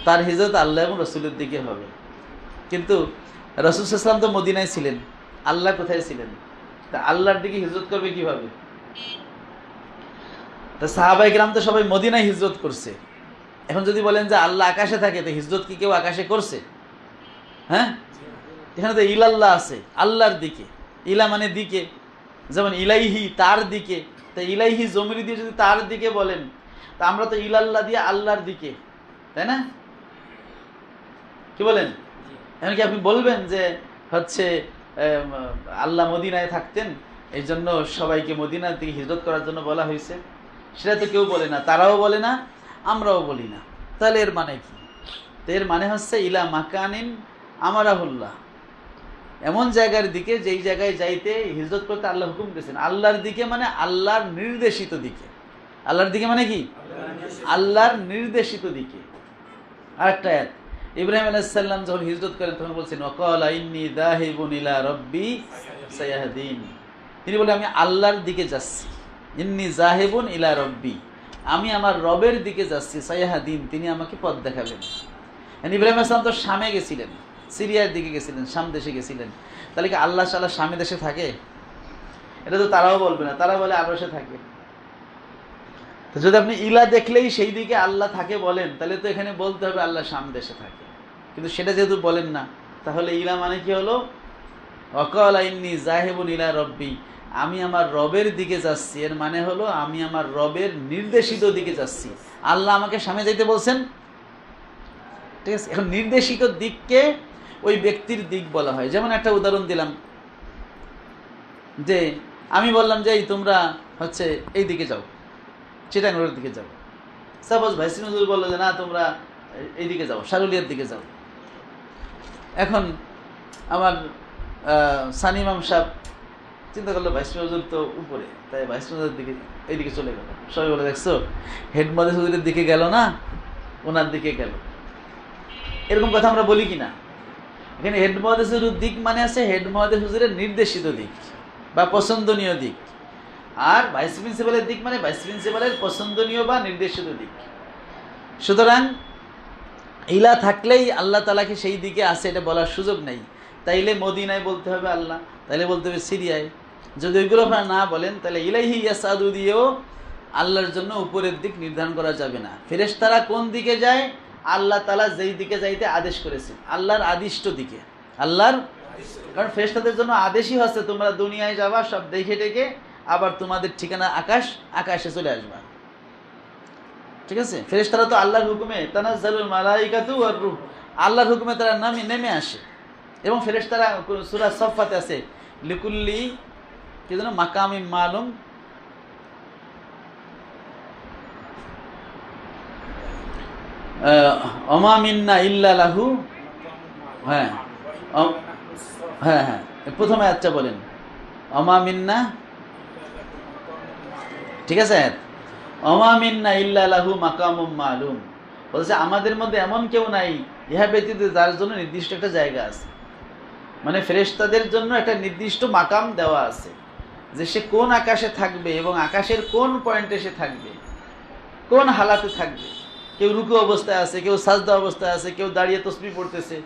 তার হিজরত আল্লাহ এবং রাসূলের দিকে হবে। কিন্তু রাসূল সাল্লাল্লাহু আলাইহি ওয়াসাল্লাম তো মদিনায় ছিলেন, আল্লাহ কোথায় ছিলেন? তা আল্লাহর দিকে হিজরত করবে কিভাবে? তা সাহাবায়ে কেরাম তো সবাই মদিনায় হিজরত করছে। এখন যদি বলেন যে আল্লাহ আকাশে থাকে, তো হিজরত কি কেউ আকাশে করছে? হ্যাঁ, এখানে তো ইলাল্লাহ আছে, আল্লাহর দিকে। ইলা মানে দিকে, যেমন ইলাইহি তার দিকে। তা ইলাইহি জমির দিয়ে যদি তার দিকে বলেন, তা আমরা তো ইলাল্লাহ দিয়ে আল্লাহর দিকে, তাই না? কি বলেন? এমনকি আপনি বলবেন যে হচ্ছে আল্লাহ মদিনায় থাকতেন, এই জন্য সবাইকে মদিনার দিকে হিজরত করার জন্য বলা হয়েছে, সেটা তো কেউ বলে না, তারাও বলে না, আমরাও বলি না। তাহলে এর মানে কি? তো এর মানে হচ্ছে ইলা মাকানিন আমারাহুল্লাহ, এমন জায়গার দিকে যেই জায়গায় যাইতে হিজরত করতে আল্লাহ হুকুম দিয়েছেন। আল্লাহর দিকে মানে আল্লাহর নির্দেশিত দিকে। আল্লাহর দিকে মানে কি? আল্লাহর নির্দেশিত দিকে। আরেকটা আয়াত, ইব্রাহিম আলাইহিস সালাম যখন হিজরত করেন তখন বলছেন ওয়াকালা ইন্নী যাহিবুন ইলা রাব্বি সায়াহদিন, তিনি বলে আমি আল্লাহর দিকে যাচ্ছি। ইন্নী যাহিবুন ইলা রাব্বি, আমি আমার রবের দিকে যাচ্ছি। সায়াহদিন, তিনি আমাকে পথ দেখাবেন। ইব্রাহিম আলাইহিস সালাম তো শামে গেছিলেন, সিরিয়ার দিকে গেছিলেন, শাম দেশে গেছিলেন। তাহলে কি আল্লাহ তাআলা শামে দেশে থাকে? এটা তো তারাও বলবে না, তারা বলে আরশে থাকে। তো যদি আপনি ইলা দেখলেই সেই দিকে আল্লাহ থাকে বলেন, তাহলে তো এখানে বলতে হবে আল্লাহ শাম দেশে থাকে। কিন্তু সেটা যেহেতু বলেন না, তাহলে ইলা মানে কি হলো? ওয়াকালা ইন্নী যাহিবুন ইলা রাব্বি, আমি আমার রবের দিকে যাচ্ছি। এর মানে হলো আমি আমার রবের নির্দেশিত দিকে যাচ্ছি। আল্লাহ আমাকে সামনে যাইতে বলছেন, ঠিক আছে? এখন নির্দেশিত দিককে ওই ব্যক্তির দিক বলা হয়। যেমন একটা উদাহরণ দিলাম, যে আমি বললাম যে এই তোমরা হচ্ছে এই দিকে যাও, চিটাগংয়ের দিকে যাও। সাপোজ ভাইসি নজরুল বললো যে না তোমরা এই দিকে যাও, শারুলিয়ার দিকে যাও। এখন আমার সানি ইমাম সাহেব চিন্তা করলো ভাইস নজরুল তো উপরে, তাই ভাইস নজরুলের দিকে এইদিকে চলে গেল। সবাই বলে দেখছো হেড মহাদেশ হুজুরের দিকে গেল না, ওনার দিকে গেল। এরকম কথা আমরা বলি কিনা? এখানে হেড মহাদেশ হুজুরের দিক মানে আছে হেড মহাদেশ হুজুরের নির্দেশিত দিক বা পছন্দনীয় দিক, আর ভাইস প্রিন্সিপালের দিক মানে ভাইস প্রিন্সিপালের পছন্দনীয় বা নির্দেশিত দিক। সুতরাং ইলা থাকলেই আল্লাহ তাআলাকে সেই দিকে আছে এটা বলার সুযোগ নেই। তাইলে মদিনায় বলতে হবে আল্লাহ, তাইলে বলতে হবে সিরিয়ায়। যদি ওইগুলো আপনারা না বলেন, তাহলে ইলাইহি ইয়াসআদু দিয়েও আল্লাহর জন্য উপরের দিক নির্ধারণ করা যাবে না। ফেরেশতারা কোন দিকে যায়? আল্লাহ তাআলা যেই দিকে যাইতে আদেশ করেছেন, আল্লাহর আদিষ্ট দিকে। আল্লাহর, কারণ ফেরেশতাদের জন্য আদেশই হচ্ছে তোমরা দুনিয়ায় যাবা, সব দেখে টেকে আবার তোমাদের ঠিকানা আকাশে চলে আসবা। ঠিক আছে? ফেরেশতারা তো আল্লাহর হুকুমে তানাজ্জালুল মালাইকাতু ওয়ার রূহ, আল্লাহর হুকুমে তারা নেমে আসে। এবং ফেরেশতারা সূরা সাফফাতে আছে লিকুল্লি কি যেন মাকামিম মালুম, ওমা মিন্না ইল্লা লাহু, হ্যাঁ হ্যাঁ হ্যাঁ প্রথমে আচ্ছা বলেন ওমা মিন্না, ঠিক আছে? ওমা মিন্না ইল্লা লাহু মাকামুম মালুম, বলছে আমাদের মধ্যে এমন কেউ নাই ইহা ব্যতীত যার জন্য নির্দিষ্ট একটা জায়গা আছে। মানে ফেরেশতাদের জন্য একটা নির্দিষ্ট মাকাম দেওয়া আছে, যে সে কোন আকাশে থাকবে এবং আকাশের কোন পয়েন্টে সে থাকবে, কোন হালাতে থাকবে। কেউ রুকু অবস্থায় আছে, কেউ সাজদা অবস্থায় আছে, কেউ দাঁড়িয়ে তাসবিহ পড়তেছে,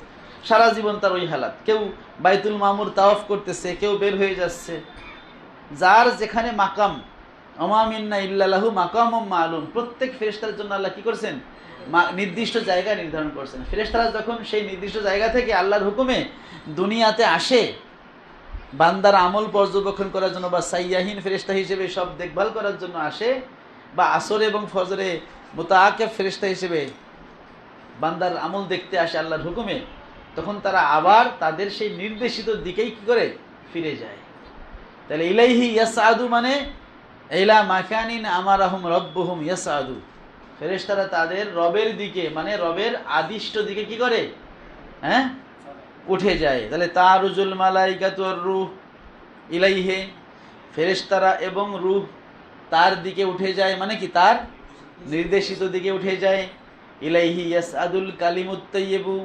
সারা জীবন তার ওই হালাত। কেউ বাইতুল মামুর তাওয়াফ করতেছে, কেউ বের হয়ে যাচ্ছে। যার যেখানে মাকাম, ওমা মিন্না ইল্লা লাহু মাকামুম মালুম, প্রত্যেক ফেরেশতার জন্য আল্লাহ কি করছেন? নির্দিষ্ট জায়গা নির্ধারণ করছেন। ফেরেশতারা যখন সেই নির্দিষ্ট জায়গা থেকে আল্লাহর হুকুমে দুনিয়াতে আসে বান্দার আমল পর্যবেক্ষণ করার জন্য, বা সাইয়াহিন ফেরেশতা হিসেবে সব দেখভাল করার জন্য আসে, বা আসরে এবং ফজরে মুতাআক্কিব ফেরেশতা হিসেবে বান্দার আমল দেখতে আসে আল্লাহর হুকুমে, তখন তারা আবার তাদের সেই নির্দেশিত দিকেই কি করে? ফিরে যায়। তাহলে ইলাইহি ইয়াসআদু মানে ইলা মাকানিন আমারাহুম রাব্বুহুম ইয়াসআদু, ফেরেশতারা তাদের রবের দিকে মানে রবের আদিষ্ট দিকে কি করে? হ্যাঁ, উঠে যায়। তাহলে তারুজুল মালাইকাতু ওয়ার রূহ ইলাইহি, ফেরেশতারা এবং রূহ তার দিকে উঠে যায়, মানে কি তার নির্দেশিত দিকে উঠে যায়। ইলাইহি ইয়াসআদুল কালিমুত তাইয়্যিবু,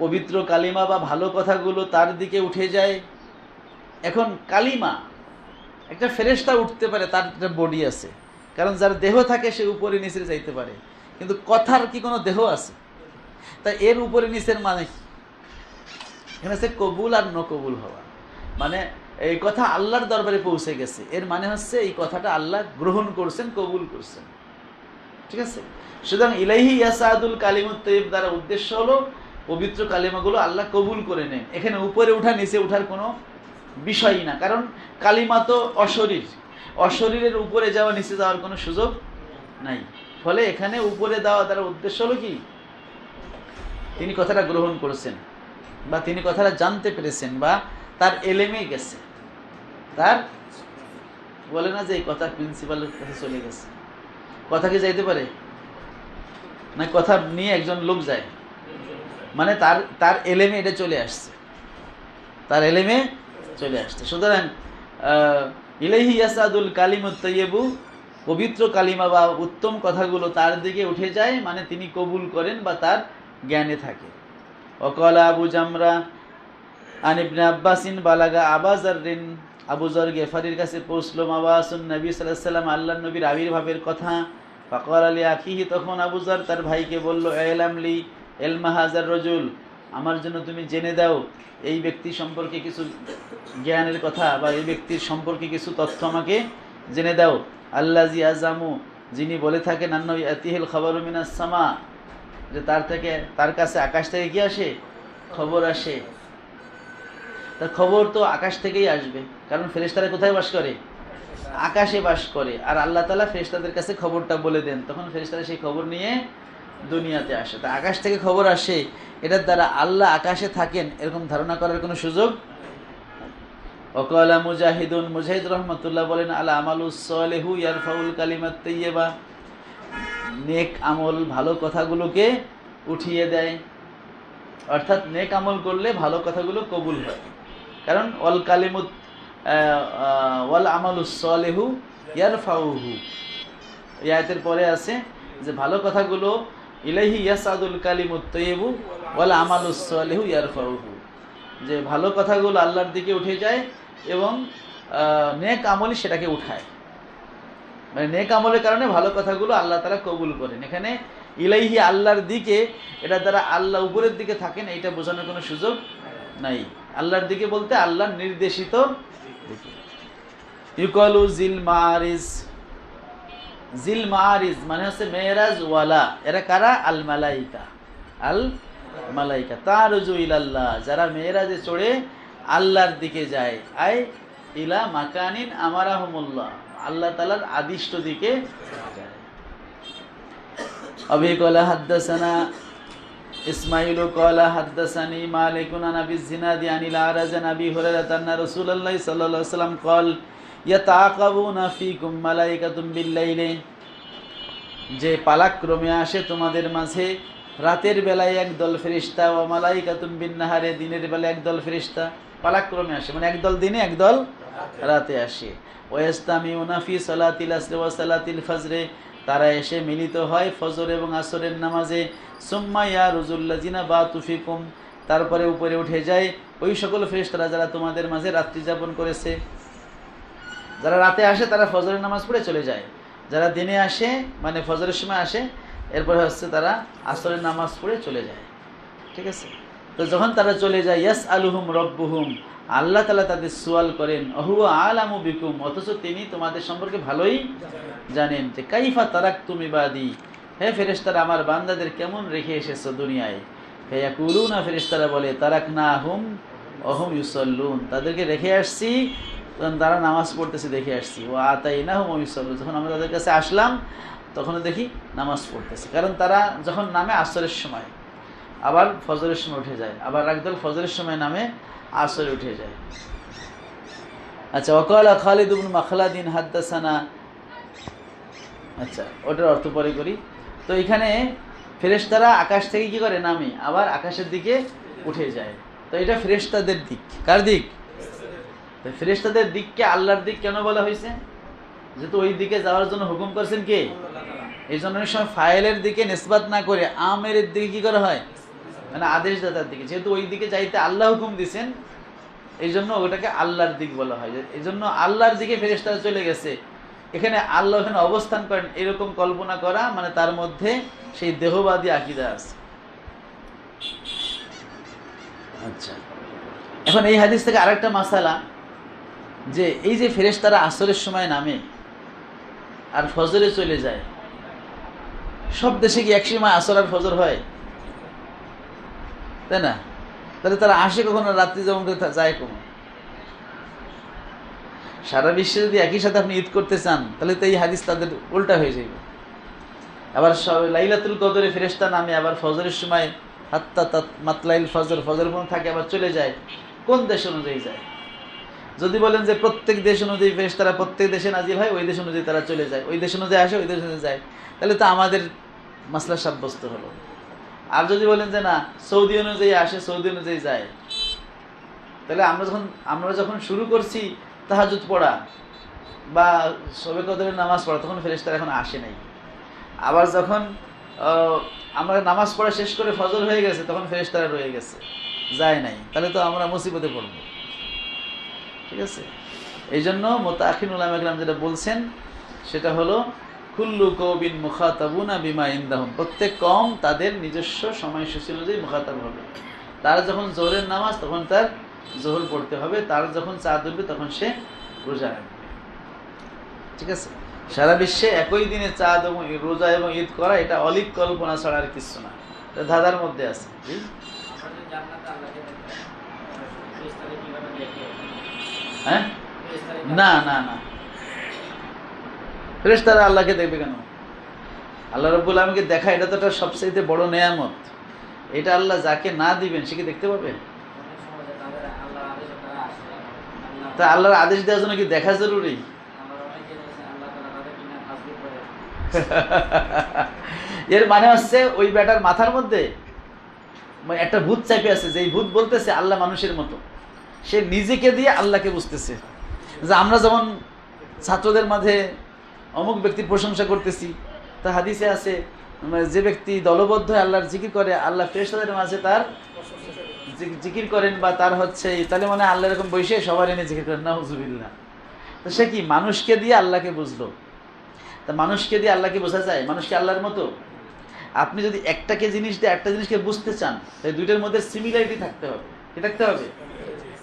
পবিত্র কালিমা বা ভালো কথাগুলো তার দিকে উঠে যায়। এখন কালিমা, একটা ফেরেশতা উঠতে পারে, তার একটা বডি আছে, কারণ যার দেহ থাকে সে উপরে নিচে যাইতে পারে, কিন্তু কথার কি কোনো দেহ আছে? তাই এর উপরে নিচের মানে কি? এখানে হচ্ছে কবুল আর নকবুল হওয়া, মানে এই কথা আল্লাহর দরবারে পৌঁছে গেছে, এর মানে হচ্ছে এই কথাটা আল্লাহ গ্রহণ করছেন, কবুল করছেন। ঠিক আছে? সুতরাং ইলাইহি ইয়াসাদুল কালিমুত তাইয়্যিব দ্বারা উদ্দেশ্য হলো পবিত্র কালিমাগুলো আল্লাহ কবুল করে নেন। এখানে উপরে ওঠা নিচে ওঠার কোনো বিষয়ই না, কারণ কালিমা তো অশরীর, অশরীরের উপরে যাওয়া নিচে যাওয়ার কোনো সুযোগ নাই। ফলে এখানে উপরে দেওয়া দ্বারা উদ্দেশ্য হলো কি, তিনি কথাটা গ্রহণ করেছেন বা তিনি কথাটা জানতে পেরেছেন বা তার এলেমে গেছে, তার বলে না যে এই কথা প্রিন্সিপালের কাছে চলে গেছে। কথা কি যাইতে পারে না? কথা নিয়ে একজন লোক যায়, মানে তার তার এলেমে এটা চলে আসছে, তার এলেমে চলে আসছে। সুতরাং ইলাইহি ইয়াসাদুল কালিমুত তাইয়্যিবু, পবিত্র কালিমা বা উত্তম কথাগুলো তার দিকে উঠে যায়, মানে তিনি কবুল করেন বা তার জ্ঞানে থাকে। ওয়াকালা আবু জামরা আন ইবনে আব্বাসিন বালাগা আবা যাররিন, আবু যর গেফারির কাছে পৌঁছলো মাবাসুন নবী সাল্লাল্লাহু আলাইহি ওয়াসাল্লাম, আল্লাহর নবীর আবির্ভাবের কথা। ফাকালা লি আখিহি, তখন আবু যর তার ভাইকে বলল, ইলাম লি ইলমা হাযার রাজুল, আমার জন্য তুমি জেনে দাও এই ব্যক্তি সম্পর্কে কিছু জ্ঞানের কথা বা এই ব্যক্তির সম্পর্কে কিছু তথ্য আমাকে জেনে দাও। আল্লাজি আজামু, যিনি বলে থাকেন আন্না ইয়াতিহিল খাবারু মিনাস সামা, যে তার কাছে আকাশ থেকে কি আসে? খবর আসে। তার খবর তো আকাশ থেকেই আসবে, কারণ ফেরেশতারা কোথায় বাস করে? আকাশে বাস করে। আর আল্লাহ তাআলা ফেরেশতাদের কাছে খবরটা বলে দেন, তখন ফেরেশতারা সেই খবর নিয়ে দুনিয়াতে আসে। তা আকাশ থেকে খবর আসে, এটার দ্বারা আল্লাহ আকাশে থাকেন এরকম ধারণা করার কোনো সুযোগ। ওয়াকালা মুজাহিদুন, মুজাহিদ রহমাতুল্লাহ বলেন, আল আমালুস সালিহু ইয়ারফাউল কালিমাত তাইয়্যিবা, নেক আমল ভালো কথাগুলোকে উঠিয়ে দেয়, অর্থাৎ নেক আমল করলে ভালো কথাগুলো কবুল হয়। কারণ ওয়াল কালিমুত ওয়াল আমালুস সালিহু ইয়ারফাউহু, এই আয়াতের পরে আছে যে ভালো কথাগুলো ইলাইহি ইয়াসাদুল কালিমুত তাইয়্যিবু ওয়াল আমালুস সালিহু ইয়ারফাউহু, যে ভালো কথাগুলো আল্লাহর দিকে উঠে যায় এবং নেক আমলই সেটাকে উঠায়, মানে নেক আমলের কারণে ভালো কথাগুলো আল্লাহ তাআলা কবুল করেন। এখানে ইলাইহি আল্লাহর দিকে, এটা দ্বারা আল্লাহ উপরের দিকে থাকেন এইটা বোঝানোর কোনো সুযোগ নাই। আল্লাহর দিকে বলতে আল্লাহর নির্দেশিত দিকে। ইউকালু জিল মারিজ, জিল মারিজ মানে হচ্ছে মেরাজ ওয়ালা, এরা কারা? আল মালাইকা, আল মালাইকা তারজু ইলাল্লাহ, যারা মেরাজে চড়ে আল্লাহর দিকে যায়, আই ইলা মাকানিন আমারাহুমুল্লাহ, আল্লাহ তাআলার আদিষ্ট দিকে যায়। আবি ক্বালা হাদাসানা ইসমাঈলু ক্বালা হাদাসানি মালিকুন আন আবি যিনাদি আনিল আরাজ আন আবি হুরায়রা আন্না রাসূলুল্লাহ সাল্লাল্লাহু আলাইহি ওয়াসাল্লাম ক্বাল ইয়াতাআকাবুনা ফীকুম মালাইকাতুম বিল-লাইলি, যে পালাক্রমে আসে তোমাদের মাঝে রাতের বেলায় একদল ফেরেশতা, ওয়া মালাইকাতুম বিন-নাহারে, দিনের বেলায় একদল ফেরেশতা পালাক্রমে আসে, মানে একদল দিনে একদল রাতে আসে। ওয়াস্তামিউনা ফি সালাতিল আসর ওয়া সালাতিল ফজরে, তারা এসে মিলিত হয় ফজর এবং আসরের নামাজে। সুম্মা ইয়ারুজুল্লাযিনা বাতু ফিকুম, তারপরে উপরে উঠে যায় ওই সকল ফেরেশতারা যারা তোমাদের মাঝে রাত্রি যাপন করেছে। যারা রাতে আসে তারা ফজরের নামাজ পড়ে চলে যায়, যারা দিনে আসে মানে ফজরের সময় আসে, এরপরে হচ্ছে তারা আসরের নামাজ পড়ে চলে যায়। ঠিক আছে? তো যখন তারা চলে যায়, ইয়াসআলুহুম রব্বুহুম, আল্লাহ তাআলা তাদের সুয়াল করেন, অহুয়া আলামু বিকুম, অথচ তিনি তোমাদের সম্পর্কে ভালোই জানেন, যে কাইফা তারাকতুম ইবাদি, হে ফেরেশতারা আমার বান্দাদের কেমন রেখে এসেছো দুনিয়ায়। ফায়াকুলুনা, ফেরেশতারা বলে, তারাকনাহুম ওহুম ইউসাল্লুন, তাদেরকে রেখে আসছি তখন তারা নামাজ পড়তেছে দেখে আসছি। ওয়া আতাইনাহুম ওয়া ইউসাল্লুন, যখন আমরা তাদের কাছে আসলাম তখন দেখি নামাজ পড়তেছে, কারণ তারা যখন নামে আসরের সময়, আবার ফজরের সময় উঠে যায়, আবার একদল ফজরের সময় নামে আসরে উঠে যায়। আচ্ছা, ওয়াকালা খালিদ ইবনে মাখলাদিন হাদাসানা, আচ্ছা ওটার অর্থ পরে করি। তো এখানে ফেরেশতারা আকাশ থেকে কি করে? নামে, আবার আকাশের দিকে উঠে যায়। তো এটা ফেরেশতাদের দিক। কার দিক? তো ফেরেশতাদের দিককে আল্লাহর দিক কেন বলা হয়েছে? যেহেতু ওই দিকে যাওয়ার জন্য হুকুম করছেন কে? এই জন্য অনেক সময় ফাইলের দিকে নিসবাত না করে আমেরের দিকে কি করা হয়, মানে আদেশদাতার দিকে। যেহেতু ওই দিকে যাইতে আল্লাহ হুকুম দিয়েছেন, এই জন্য ওটাকে আল্লাহর দিক বলা হয়। এই জন্য আল্লাহর দিকে ফেরেশতারা চলে গেছে, এখানে আল্লাহ এখানে অবস্থান করেন, এরকম কল্পনা করা মানে তার মধ্যে সেই দেহবাদী আকীদা আছে। আচ্ছা, এখন এই হাদিস থেকে আরেকটা মাসালা, যে এই যে ফেরেশতারা আসরের সময় নামে আর ফজরে চলে যায়, সব দেশে কি এক সময় আসর আর ফজর হয়? তাই না? তাহলে তারা আসে কখন, রাত্রি যেমন যায় কখন? সারা বিশ্বে যদি একই সাথে আপনি ঈদ করতে চান, তাহলে তো এই হাদিস তাদের উল্টা হয়ে যাবে। আবার লাইলাতুল কদরে ফেরেশতা নামে, আবার ফজরের সময় হাত্তা মাতলাইল ফজর, ফজর পর্যন্ত থাকে, আবার চলে যায়। কোন দেশ অনুযায়ী যায়? যদি বলেন যে প্রত্যেক দেশ অনুযায়ী ফেরেশতারা প্রত্যেক দেশে নাজিল হয়, ওই দেশ অনুযায়ী তারা চলে যায়, ওই দেশ অনুযায়ী আসে, ওই দেশ অনুযায়ী যায়, তাহলে তো আমাদের মাসলা সাব্যস্ত হলো। আর যদি বলেন যে না, সৌদি অনুযায়ী আসে, সৌদি অনুযায়ী যায়, তাহলে আমরা যখন শুরু করছি তাহাজ্জুদ পড়া বা শবে কদরের নামাজ পড়া, তখন ফেরেশতারা এখন আসে নাই। আবার যখন আমরা নামাজ পড়া শেষ করে ফজর হয়ে গেছে, তখন ফেরেশতারা রয়ে গেছে, যায় নাই, তাহলে তো আমরা মুসিবতে পড়ব। ঠিক আছে? এই জন্য মুতাআখির উলামায়ে কেরাম যেটা বলছেন সেটা হলো কুল্লু কওমিন মুখাতাবুনা বিমা ইনদাহুম, প্রত্যেক কওম তাদের নিজস্ব সময়সূচি অনুযায়ী মুখাতাব হবে। তার যখন জোহরের নামাজ, তখন তার জোহর পড়তে হবে, তার যখন চাঁদ উঠবে তখন সে রোজা রাখবে। ঠিক আছে? সারা বিশ্বে একই দিনে চাঁদ এবং রোজা এবং ঈদ করা, এটা অলিক কল্পনা ছাড়া আর কিছু না, এটা ধাঁধার মধ্যে আছে। হ্যাঁ, না না না, ফেরেশতারা আল্লাহকে দেখবে কেন? আল্লাহ রাব্বুল আলামিনকে দেখা, এটা তো একটা সবচেয়ে বড় নেয়ামত। এটা আল্লাহ যাকে না দিবেন সে কি দেখতে পাবে? তা আল্লাহর আদেশ দেওয়ার জন্য কি দেখা জরুরি? এর মানে হচ্ছে ওই বেটার মাথার মধ্যে একটা ভূত চাপে আছে, যে ভূত বলতেছে আল্লাহ মানুষের মতো, সে নিজেকে দিয়ে আল্লাহকে বুঝতেছে। যে আমরা যেমন ছাত্রদের মাঝে অমুক ব্যক্তির প্রশংসা করতেছি, তা হাদিসে আছে যে ব্যক্তি দলবদ্ধ হয়ে আল্লাহর জিকির করে, আল্লাহ ফেরেশতাদের মাঝে তার জিকির করেন, বা তার হচ্ছে, তাহলে মানে আল্লাহ এরকম বসে সবার এনে জিকির করেন, নাউযুবিল্লাহ। তো সে কি মানুষকে দিয়ে আল্লাহকে বুঝলো? তা মানুষকে দিয়ে আল্লাহকে বোঝা যায়? মানুষকে আল্লাহর মতো? আপনি যদি একটাকে জিনিস দিয়ে একটা জিনিসকে বুঝতে চান, তাই দুইটার মধ্যে সিমিলারিটি থাকতে হবে। কি থাকতে হবে?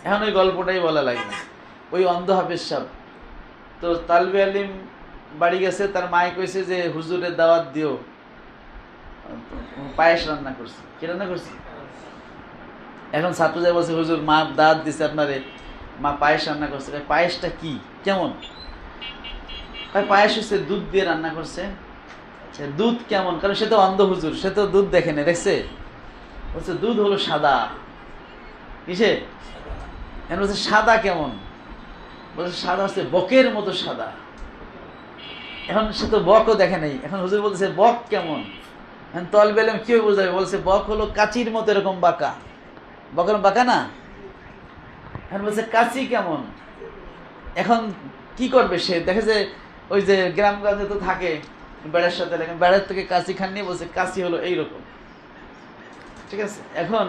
এখন ওই গল্পটাই বলা লাগে না। ওই অন্ধ হাফেজ সাহেব তো তালবে আলিম বাড়ি গেছে, তার মায়ে কইছে যে হুজুরের দাওয়াত দিও, পায়েস রান্না করছে। কি রান্না করছে? এখন ছাত্র যায় বলছে, হুজুর মা দাওয়াত দিছে আপনারে, মা পায়েস রান্না করছে। পায়েসটা কি, কেমন? পায়েস হচ্ছে দুধ দিয়ে রান্না করছে। দুধ কেমন? কারণ সে তো অন্ধ হুজুর, সে তো দুধ দেখে না, দেখছে? বলছে দুধ হলো সাদা। কিসে? এখন বলছে সাদা কেমন? বলছে সাদা হচ্ছে বকের মতো সাদা। এখন সে তো বকও দেখে নাই। এখন হুজুর বলতেছে বক কেমন? এখন তলবে আলেম কি বোঝাবে? বলছে বক হলো কাচির মতো এরকম বাঁকা। বকের বাঁকা না? এখন বলছে কাচি কেমন? এখন কি করবে সে? দেখে যে ওই যে গ্রামগঞ্জে তো থাকে বেড়ার সাথে, বেড়ার থেকে কাচি খান নিয়ে বলছে কাচি হলো এইরকম। ঠিক আছে? এখন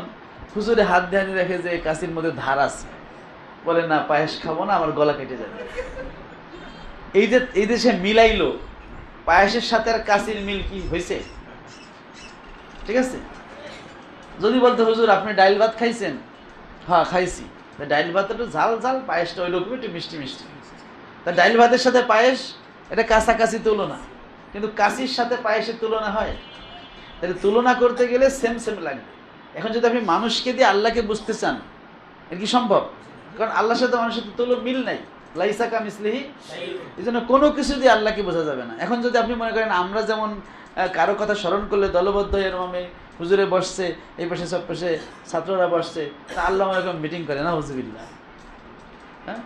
হুজুরে হাত দিয়ে দেখে যে কাচির মধ্যে ধার আছে, বলে না পায়েস খাবো না, আমার গলা কেটে যাবে। এই দেশে মিলাইলো, পায়েসের সাথে আর কাচির মিল কি হয়েছে? ঠিক আছে? যদি বলতে হুজুর আপনি ডাইল ভাত খাইছেন? হ্যাঁ খাইছি। ডাইল ভাত একটু ঝাল ঝাল, পায়েসটা ওই রকম একটু মিষ্টি মিষ্টি। তা ডাইল ভাতের সাথে পায়েস এটা কাছাকাছি তুলনা, কিন্তু কাশির সাথে পায়েসের তুলনা হয়? তাহলে তুলনা করতে গেলে সেম সেম লাগবে। এখন যদি আপনি মানুষকে দিয়ে আল্লাহকে বুঝতে চান, এর কি সম্ভব? কারণ আল্লাহর সাথে মানুষের সাথে মিল নাই, লাইসা কামিসলিহি। এই জন্য কোনো কিছু দিয়ে আল্লাহকে বোঝা যাবে না। এখন যদি আপনি মনে করেন আমরা যেমন কারো কথা স্মরণ করলে দলবদ্ধ এরমে হুজুরে বসছে, এই পাশে সব পাশে ছাত্ররা বসছে, তা আল্লাহ এরকম মিটিং করে না, হুজুবিল্লাহ। হ্যাঁ,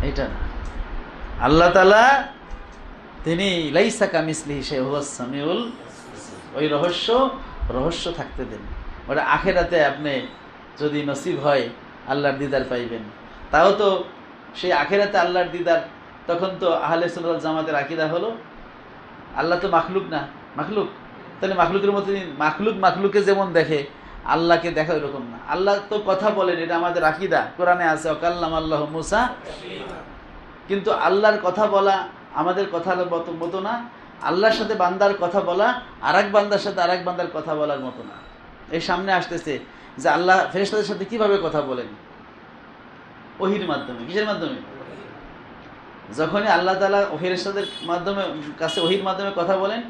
এইটা না। আল্লাহ তাআলা তিনি লাইসা কামিসলিহি শাইউন হুয়াস সামিউল, ওই রহস্য থাকতে দেন। ওটা আখেরাতে আপনি যদি নসিব হয় আল্লাহর দিদার পাইবেন। তাও তো সেই আখেরাতে আল্লাহর দিদার, তখন তো আহলে সুন্নাত ওয়াল জামাতের আকীদা হলো আল্লাহ তো মাখলুক না, মাখলুক, তাহলে মাখলুকের মতো মাখলুকে যেমন দেখে আল্লাহকে দেখা এরকম না। আল্লাহ তো কথা বলেন, এটা আমাদের আকীদা, কোরআনে আছে ওয়াকাল্লামা আল্লাহু মূসা। কিন্তু আল্লাহর কথা বলা আমাদের কথার মতো না, আল্লাহর সাথে বান্দার কথা বলা আরেক বান্দার সাথে আরেক বান্দার কথা বলার মতো না। এই সামনে আসতেছে যে আল্লাহ ফেরেশতাদের সাথে কিভাবে কথা বলেন, ওহীর মাধ্যমে। কিসের মাধ্যমে? যখনই আল্লাহ তাআলা ফেরেশতাদের মাধ্যমে কাছে ওহীর মাধ্যমে কথা বলেন,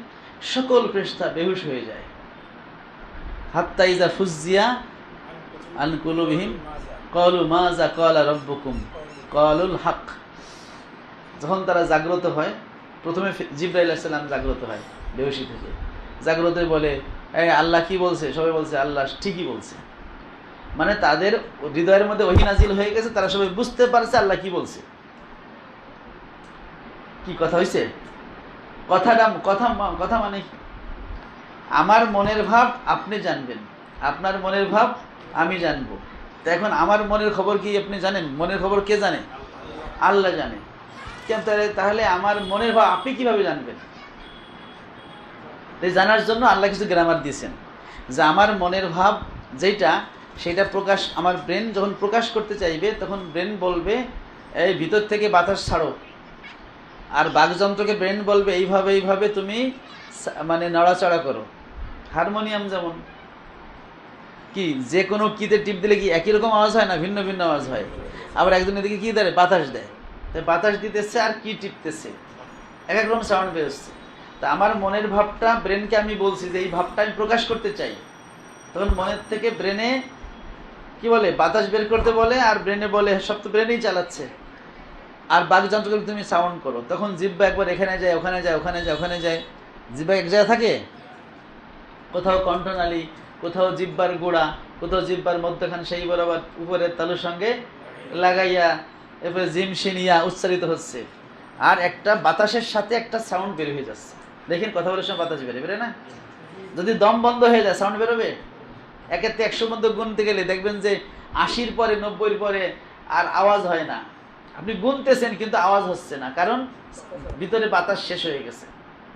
সকল ফেরেশতা বেহুশ হয়ে যায়। হাত্তা ইযা ফুজ্জিয়া আন কুলুবিহিম ক্বালু মাযা ক্বালা রাব্বুকুম ক্বালুল হক। যখন তারা জাগ্রত হয়, প্রথমে জিবরাইল আলাইহিস সালাম জাগ্রত হয় বেহুশি থেকে, জাগ্রত হয়ে বলে এই আল্লাহ কি বলছে? সবাই বলছে আল্লাহ ঠিকই বলছে। মানে তাদের হৃদয়ের মধ্যে ওহী নাজিল হয়ে গেছে, তারা সবাই বুঝতে পারছে আল্লাহ কি বলছে। কি কথা হইছে? কথা মানে আমার মনের ভাব আপনি জানবেন, আপনার মনের ভাব আমি জানবো। তো এখন আমার মনের খবর কি আপনি জানেন? মনের খবর কে জানে? আল্লাহ জানে। কেন? তাহলে আমার মনের ভাব আপনি কিভাবে জানবেন? এই জানার জন্য আল্লাহ কিছু গ্রামার দিয়েছেন যে আমার মনের ভাব যেটা, সেটা প্রকাশ, আমার ব্রেন যখন প্রকাশ করতে চাইবে তখন ব্রেন বলবে এই ভিতর থেকে বাতাস ছাড়ো, আর বাকযন্ত্রকে ব্রেন বলবে এইভাবে এইভাবে তুমি মানে নড়াচড়া করো। হারমোনিয়াম যেমন কি, যে কোনো কিতে টিপ দিলে কি একই রকম আওয়াজ হয় না? ভিন্ন ভিন্ন আওয়াজ হয়। আবার একজন এদিকে কি দেয়? বাতাস দেয়। তাই বাতাস দিতেছে আর কি টিপতেছে, এক এক রকম সাউন্ড বেরোচ্ছে। তা আমার মনের ভাবটা ব্রেনকে আমি বলছি যে এই ভাবটা আমি প্রকাশ করতে চাই, তখন মনের থেকে ব্রেনে কি বলে? বাতাস বের করতে বলে, আর ব্রেনে বলে সব তো ব্রেনেই চালাচ্ছে। আর বাকযন্ত্রকে তুমি সাউন্ড করো, তখন জিহ্বা একবার এখানে যায়, ওখানে যায়, ওখানে যায়, ওখানে যায়। জিহ্বা এক জায়গায় থাকে? কোথাও কণ্ঠনালী, কোথাও জিহ্বার গোড়া, কোথাও জিহ্বার মধ্যখান, সেই বরাবর উপরের তালুর সঙ্গে লাগাইয়া এরপরে জিমশিনিয়া উচ্চারিত হচ্ছে, আর একটা বাতাসের সাথে একটা সাউন্ড বের হয়ে যাচ্ছে। দেখেন কথা বলার সময় বাতাস বেরোবে না? যদি দম বন্ধ হয়ে যায় সাউন্ড বেরোবে? 1 থেকে 100 মধ্যে গুনতে গেলে দেখবেন যে 80-র পরে 90-র পরে আর আওয়াজ হয় না। আপনি গুনতেছেন কিন্তু আওয়াজ হচ্ছে না, কারণ ভিতরে বাতাস শেষ হয়ে গেছে।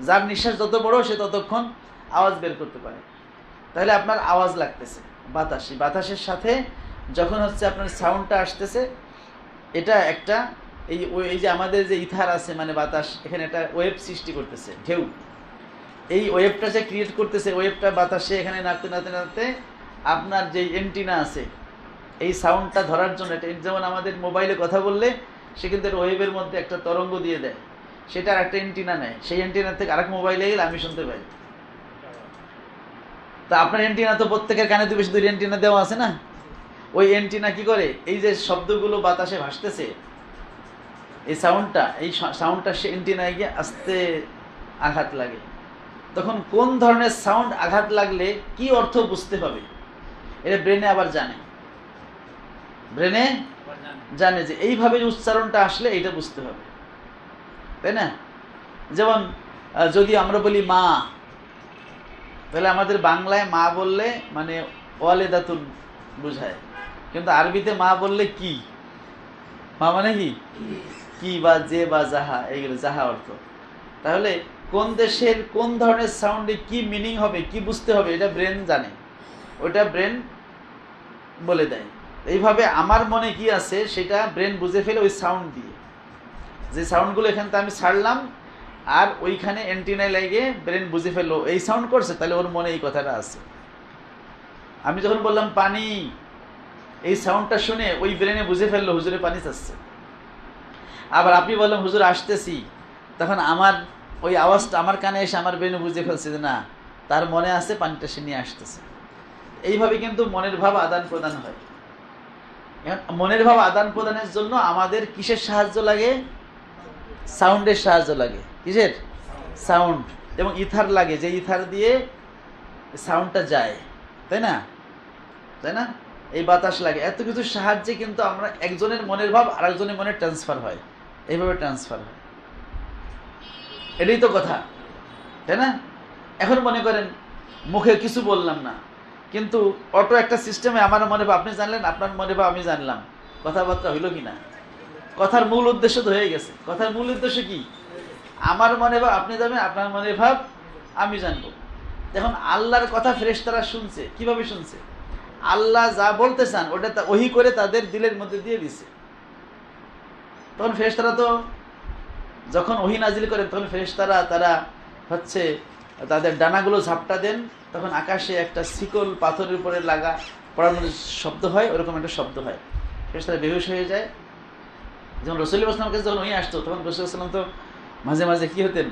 যার নিঃশ্বাস যত বড় সে ততক্ষণ আওয়াজ বের করতে পারে। তাহলে আপনার আওয়াজ লাগতেছে বাতাস, বাতাসের সাথে যখন হচ্ছে আপনার সাউন্ডটা আসতেছে, এটা একটা এই যে আমাদের যে ইথার আছে মানে বাতাস, এখানে একটা ওয়েভ সৃষ্টি করতেছে, ঢেউ। এই ওয়েভটা যে ক্রিয়েট করতেছে, ওয়েভটা বাতাসে এখানে নাড়তে নাড়তে নাড়তে আপনার যে এন্টিনা আছে এই সাউন্ডটা ধরার জন্য, এটা যেমন আমাদের মোবাইলে কথা বললে সে কিন্তু ওয়েভের মধ্যে একটা তরঙ্গ দিয়ে দেয়, সেটা আর একটা এন্টিনা নেয়, সেই এন্টিনার থেকে আরেক মোবাইলে গেলে আমি শুনতে পাই। তা আপনার এন্টিনা তো প্রত্যেকের কানে দুই বেশি 2 এন্টিনা দেওয়া আছে না? ওই এন্টিনা কি করে? এই যে শব্দগুলো বাতাসে ভাসতেছে, এই সাউন্ডটা সে এন্টিনায় গিয়ে আস্তে আঘাত লাগে। তখন কোন ধরনের সাউন্ড আঘাত লাগলে কি অর্থ বুঝতে হবে, এটা ব্রেনে আবার জানে। ব্রেনে জানে যে এইভাবে উচ্চারণটা আসলে এইটা বুঝতে হবে, তাই না? যেমন যদি আমরা বলি মা, তাহলে আমাদের বাংলায় মা বললে মানে ওয়ালেদাতুন বুঝায়, কিন্তু আরবিতে মা বললে কি? মা মানে কি বা যে বা যাহা, এইগুলো যাহা অর্থ। তাহলে কোন দেশের কোন ধরনের সাউন্ডে কি মিনিং হবে, কি বুঝতে হবে, এটা ব্রেন জানে, ওটা ব্রেন বলে দেয়। এইভাবে আমার মনে কি আছে সেটা ব্রেন বুঝে ফেলে ওই সাউন্ড দিয়ে, যে সাউন্ডগুলো এখান থেকে আমি ছাড়লাম আর ওইখানে এন্টিনায় লেগে ব্রেন বুঝে ফেললো এই সাউন্ড করছে, তাহলে ওর মনে এই কথাটা আছে। আমি যখন বললাম পানি, এই সাউন্ডটা শুনে ওই ব্রেনে বুঝে ফেললো হুজুরে পানি চাচ্ছে। আবার আপনি বললাম হুজুর আসতেছি, তখন আমার ওই আওয়াজটা আমার কানে এসে আমার ব্রেনে বুঝে ফেলছে যে না, তার মনে আছে পানিটা সে নিয়ে আসতেছে। এইভাবে কিন্তু মনের ভাব আদান প্রদান হয়। এখন মনের ভাব আদান প্রদানের জন্য আমাদের কিসের সাহায্য লাগে? সাউন্ডের সাহায্য লাগে। কিসের? সাউন্ড এবং ইথার লাগে, যে ইথার দিয়ে সাউন্ডটা যায়, তাই না? তাই না? এই বাতাস লাগে, এত কিছুর সাহায্যে কিন্তু আমরা একজনের মনের ভাব আর একজনের মনে ট্রান্সফার হয়, এইভাবে ট্রান্সফার হয়। এটাই তো কথা, তাই না? এখন মনে করেন মুখে কিছু বললাম না, কিন্তু অটো একটা সিস্টেমে আমার মনে বা আপনি জানলেন, আপনার মনে বা আমি জানলাম, কথাবার্তা হইল কিনা? কথার মূল উদ্দেশ্য তো হয়ে গেছে। কথার মূল উদ্দেশ্য কি? আমার মনে ভাব আপনি যাবেন, আপনার মনে ভাব আমি জানবো। এখন আল্লাহর কথা ফেরেশতারা শুনছে, কিভাবে শুনছে? আল্লাহ যা বলতে চান ওটা ওহী করে তাদের দিলের মধ্যে দিয়ে দিছে। তখন ফেরেশতারা তো যখন ওহী নাজিল করেন তখন ফেরেশতারা তারা হচ্ছে তাদের ডানাগুলো ঝাপটা দেন, তখন আকাশে একটা শিকল পাথরের উপরে লাগা পড়ার মধ্যে শব্দ হয়, ওরকম একটা শব্দ হয়, ফেরেশতারা বেহুশ হয়ে যায়। যখন রাসূলুল্লাহ সাল্লাল্লাহু আলাইহি ওয়াসাল্লামের কাছে যখন ওহী আসতো তখন রাসূলুল্লাহ সাল্লাল্লাহু আলাইহি ওয়াসাল্লাম তো মাঝে মাঝে কি হতেন,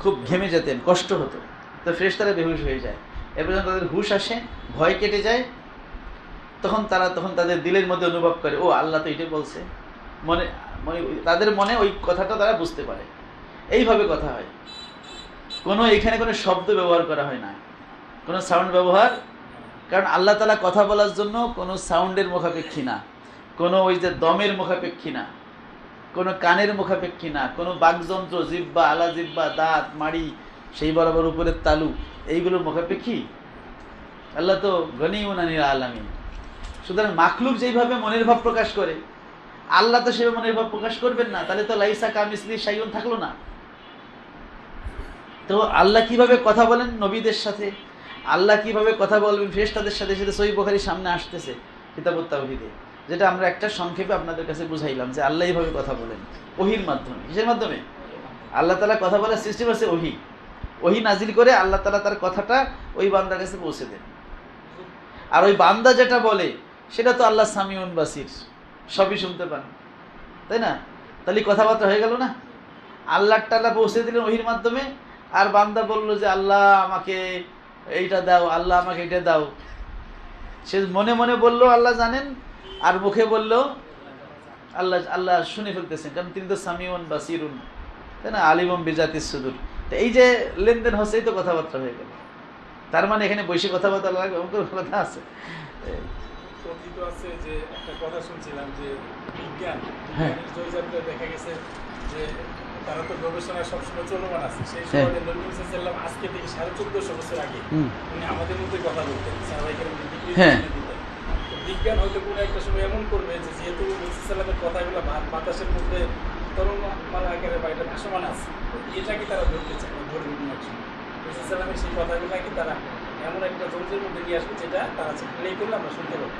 খুব ঘেমে যেতেন, কষ্ট হতো, তো ফেরেশতারা বেহুশ হয়ে যায়। এরপর যখন তাদের হুশ আসে, ভয় কেটে যায়, তখন তাদের দিলের মধ্যে অনুভব করে, ও আল্লাহ তো এটাই বলছে, মনে মানে তাদের মনে ওই কথাটা তারা বুঝতে পারে। এইভাবে কথা হয়, এখানে কোনো শব্দ ব্যবহার করা হয় না, কোনো সাউন্ড ব্যবহার, কারণ আল্লাহ তাআলা কথা বলার জন্য কোনো সাউন্ডের মুখাপেক্ষী না, কোনো ওই যে দমের মুখাপেক্ষী না, কোনো কানের মুখাপেক্ষী না, কোনো বাকযন্ত্র, জিহ্বা, আলা জিহ্বা, দাঁত, মাড়ি, সেই বরাবর উপরের তালু, এইগুলোর মুখাপেক্ষী আল্লাহ তো গনিউন আনিল আলামিন। সুতরাং মাখলুক যেইভাবে মনের ভাব প্রকাশ করে, আল্লাহ তো সেভাবে মনের ভাব প্রকাশ করবেন না, তাহলে তো লাইসা কামিসলি শাইউন থাকলো না। তো আল্লাহ কিভাবে কথা বলেন নবীদের সাথে, আল্লাহ কিভাবে কথা বলবেন ফেরেশতাদের সাথে, সেটা সহিহ বুখারীর সামনে আসতেছে কিতাবুত তাওহীদে, যেটা আমরা একটা সংক্ষেপে আপনাদের কাছে বুঝাইলাম যে আল্লাহ এইভাবে কথা বলেন ওহীর মাধ্যমে। কিসের মাধ্যমে? আল্লাহ তাআলা কথা বলার সিস্টেম আছে ওহী। ওহী নাজিল করে আল্লাহ তাআলা তার কথাটা ওই বান্দার কাছে পৌঁছে দেন। আর ওই বান্দা যেটা বলে সেটা তো আল্লাহ সামিউন বাসির, সবই শুনতে পান, তাই না? তাহলে কথাবার্তা হয়ে গেল না? আল্লাহ তাআলা পৌঁছে দিলেন ওহীর মাধ্যমে, আর বান্দা বলল যে আল্লাহ আমাকে এইটা দাও, আল্লাহ আমাকে এটা দাও। সে মনে মনে বললো আল্লাহ জানেন, আর মুখে বললো আল্লাহ শুনে ফেলতেছেন, কারণ তিনি তো সামিউন বাসিরুন, তাই না? আলিমুম বিজাতিস সুদূর। তো এই যে লেনদেন হচ্ছে, এই তো কথাবার্তা হয়ে গেল। তার মানে এখানে বৈশি কথাবার্তা লাগবে, এমন কোনো কথা আছে? কথিত আছে যে একটা কথা শুনছিলাম যে বিজ্ঞান হ্যাঁ দেখা গেছে যে তারা তো গবেষণা সবসময় চলমান আছে। সেই সময় নবী মুহাম্মদ সাল্লাল্লাহু আলাইহি আজকে থেকে 1450 বছর আগে উনি আমাদের মধ্যে কথা বলতেন, সাহাবায়ে হ্যাঁ দিতেন। বিজ্ঞান হয়তো কোনো একটা সময় এমন করবে যে যেহেতু নবী সাল্লাল্লাহু কথাগুলো বাতাসের মধ্যে তরঙ্গমালা আকারে বা এটা ভাসমান আছে, এটা কি তারা ধরতে চায়, ধরে নিতে পারছে নবী সাল্লাল্লাহু সেই কথাগুলো কি তারা এমন একটা যন্ত্রের মধ্যে নিয়ে আসবে যেটা তারা প্লে করলে আমরা শুনতে পাবো।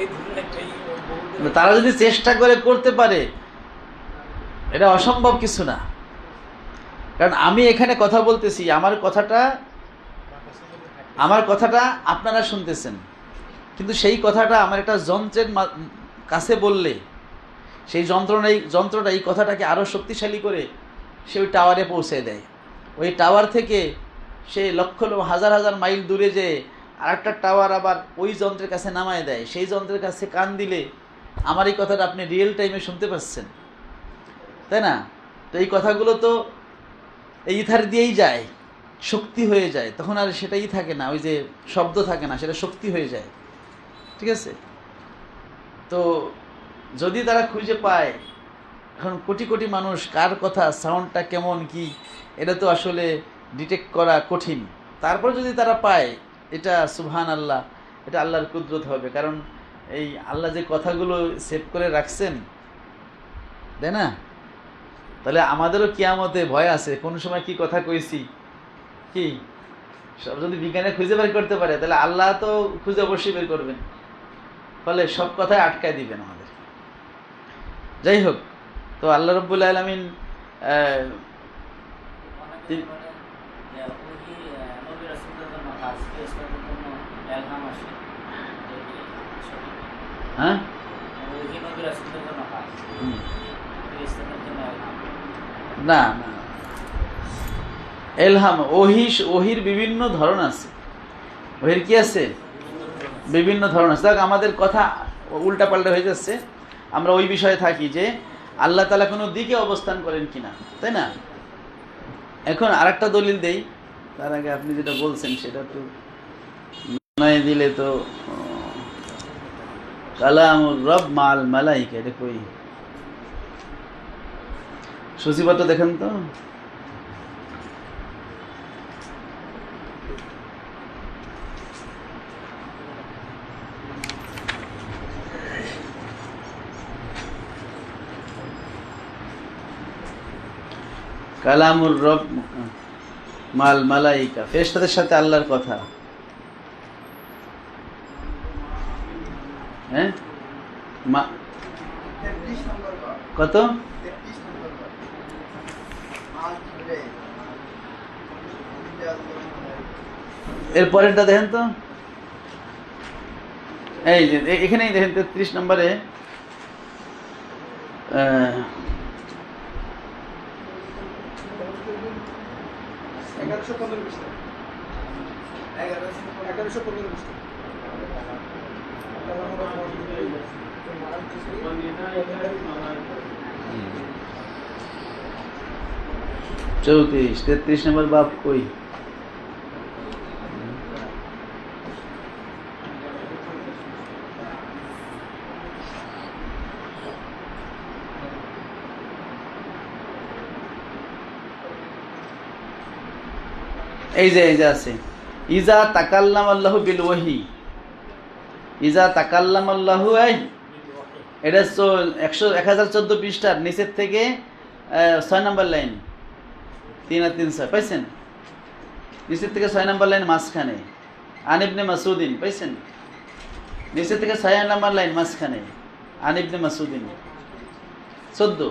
এই ধরনের একটাই তারা যদি চেষ্টা করে করতে পারে, এটা অসম্ভব কিছু না। কারণ আমি এখানে কথা বলতেছি, আমার কথাটা আপনারা শুনতেছেন, কিন্তু সেই কথাটা আমার একটা যন্ত্রের কাছে বললে সেই যন্ত্রটা এই কথাটাকে আরও শক্তিশালী করে সে ওই টাওয়ারে পৌঁছে দেয়। ওই টাওয়ার থেকে সে লক্ষ হাজার হাজার মাইল দূরে যে আরেকটা টাওয়ার আবার ওই যন্ত্রের কাছে নামায় দেয়। সেই যন্ত্রের কাছে কান দিলে আমার এই কথাটা আপনি রিয়েল টাইমে শুনতে পাচ্ছেন, তাই না? তো এই কথাগুলো তো এই ইথার দিয়েই যায়, শক্তি হয়ে যায়, তখন আর সেটাই থাকে না, ওই যে শব্দ থাকে না, সেটা শক্তি হয়ে যায়। ঠিক আছে? তো যদি তারা খুঁজে পায়, এখন কোটি কোটি মানুষ, কার কথা সাউন্ডটা কেমন কি, এটা তো আসলে ডিটেক্ট করা কঠিন। তারপর যদি তারা পায়, এটা সুবহান আল্লাহ, এটা আল্লাহর কুদরত হবে। কারণ এই আল্লাহ যে কথাগুলো সেভ করে রাখছেন, তাই না? তাহলে আমাদেরও কিয়ামতে ভয় আছে, কোন সময় কি কথা কইছি, কি সব যদি বিজ্ঞানে খুঁজে বের করতে পারে, তাহলে আল্লাহ তো খুঁজে অবশ্যই বের করবেন, ফলে সব কথাই আটকায় দিবেন আমাদের। যাই হোক, তো আল্লাহ রাব্বুল আলামিন হ্যাঁ না না, এলহাম ওহির বিভিন্ন ধরন আছে। ওহির কি আছে? বিভিন্ন ধরন আছে। দেখ আমাদের কথা উল্টা পাল্টা হয়ে যাচ্ছে, আমরা ওই বিষয়ে থাকি যে আল্লাহ তাআলা কোনো দিকে অবস্থান করেন কিনা, তাই না? এখন আরেকটা দলিল দেই, তার আগে আপনি যেটা বলছেন সেটা তো নয় দিলে তো, কালামুর রব মাল মালাইকা, এটা কই সূচিপত্র দেখেন তো। কালামুর রব মাল মালাইকা, ফেরেশতাদের সাথে আল্লাহর কথা। হ্যাঁ কত? এর পরেরটা দেখেন তো, এই যে এখানেই দেখেন 33 নম্বরে চৌত্রিশ 33 নম্বর বাপ কই? এই যে আছে, ইজা তাকাল্লাম আল্লাহু বিল ওয়াহি, ইজা তাকাল্লাম আল্লাহু, এটা 1014 পৃষ্ঠার নিচের থেকে 6 নম্বর লাইন, 3 আর 3 6 পাইছেন? নিচের থেকে 6 নম্বর লাইন মাঝখানে, আন ইবনে মাসউদিন পাইছেন? নিচের থেকে 6 নম্বর লাইন মাঝখানে, আন ইবনে মাসউদিন 14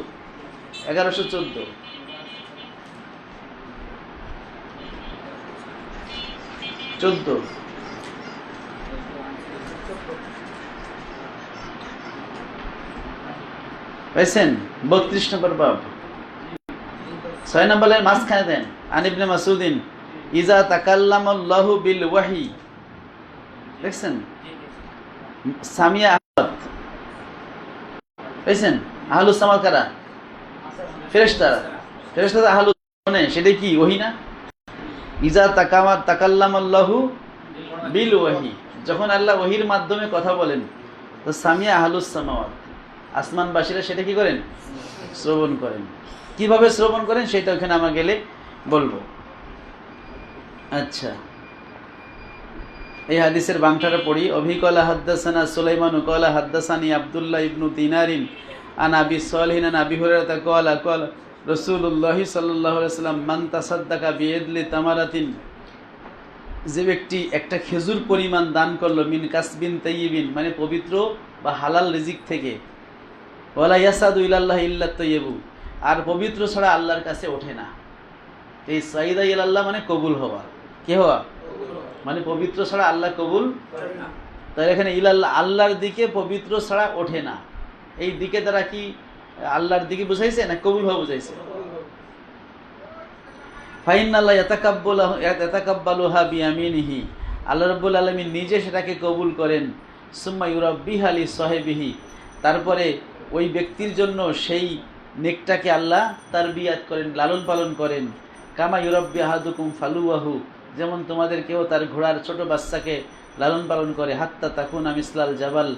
1114 14 পাইছেন? 32 নম্বর বাব 6 নম্বর লাইন মাঝখানে দেন, আন ইবনে মাসউদিন ইজা তাকাল্লামাল্লাহু বিল ওয়াহি, দেখছেন? সামিয়া আহমদ পাইছেন? আহলুস সামা কারা? ফেরেশতারা। ফেরেশতারা আহলুস মানে সেটা কি ওহী না? ইজা তাকাল্লামাল্লাহু বিল ওয়াহি, যখন আল্লাহ ওহির মাধ্যমে কথা বলেন তো সামিয়া আহলুস সামাওয়াত, আসমানবাসীরা সেটা কি করেন? শ্রবণ করেন। কিভাবে শ্রবণ করেন সেটা ওখানে আমরা গেলে বলবো। আচ্ছা, এই হাদিসের বাংলাটা পড়ি। অভিকলা হাদ্দাসানা সুলাইমান কলা হাদ্দাসানি আব্দুল্লাহ ইবনু দিনারিন আন আবি সালিহিন আন আবি হুরায়রা ক্বালা ক্বালা রাসূলুল্লাহ সাল্লাল্লাহু আলাইহি ওয়াসাল্লাম মান তাসাদ্দাকা বিয়াদলি তামারাতিন, যে ব্যক্তি একটা খেজুর পরিমাণ দান করলো, মিন কাসবিন তাইয়িবিন মানে পবিত্র বা হালাল রিজিক থেকে, ওয়ালা ইয়াসাদু ইলাল্লাহ ইল্লা তাইয়্যিবু, আর পবিত্র ছাড়া আল্লাহর কাছে ওঠে না। এই সাইদা ইলাল্লাহ মানে কবুল হওয়া, কি হওয়া মানে পবিত্র ছাড়া আল্লাহ কবুল, তাই এখানে ইলাল্লাহ আল্লাহর দিকে পবিত্র ছাড়া ওঠে না, এই দিকে দ্বারা কি আল্লাহর দিকে বুঝাইছে না কবুল হওয়া বুঝাইছে? ফাইনাল্লাহ ইয়াতাকাব্বালুহা বিয়ামিনিহি, আল্লাহ রাব্বুল আলামিন নিজে সেটাকে কবুল করেন। সুম্মা ইউরাব্বিহা লি সাহিবিহি, তারপরে ওই ব্যক্তির জন্য সেই নেকটাকে আল্লাহ তারবিয়াত করেন, লালন পালন করেন। কামা ইউরাব্বি আহাদুকুম ফালুয়াহু, যেমন তোমাদের কেউ তার ঘোড়ার ছোট বাচ্চাকে লালন পালন করে, হাত্তা তাকুনা মিসলাল জাবাল,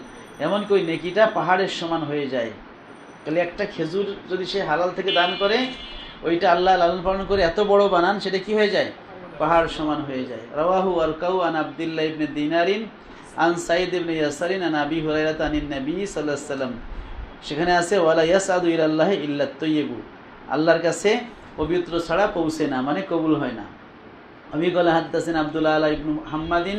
এমনকি ওই নেকিটা পাহাড়ের সমান হয়ে যায়। তাহলে একটা খেজুর যদি সে হালাল থেকে দান করে, ওইটা আল্লাহ লালন পালন করে এত বড় বানান, সেটা কি হয়ে যায়? পাহাড় সমান হয়ে যায়। রাওয়াহু আল-কাউ আন আব্দুল্লাহ ইবনে দিনারিন আন সাইদ ইবনে ইয়াসারিন আন আবি হুরায়রা আনিন নবী সাল্লাল্লাহু আলাইহি ওয়াসাল্লাম, সেখানে আছে ওয়ালা ইয়াসাদু ইলাল্লাহি ইল্লা তাইয়্যিবু, আল্লাহর কাছে পবিত্র ছাড়া পৌঁছে না মানে কবুল হয় না। আমি কলা হাদ্দাসিন আব্দুল্লাহ ইবনে মুহাম্মাদিন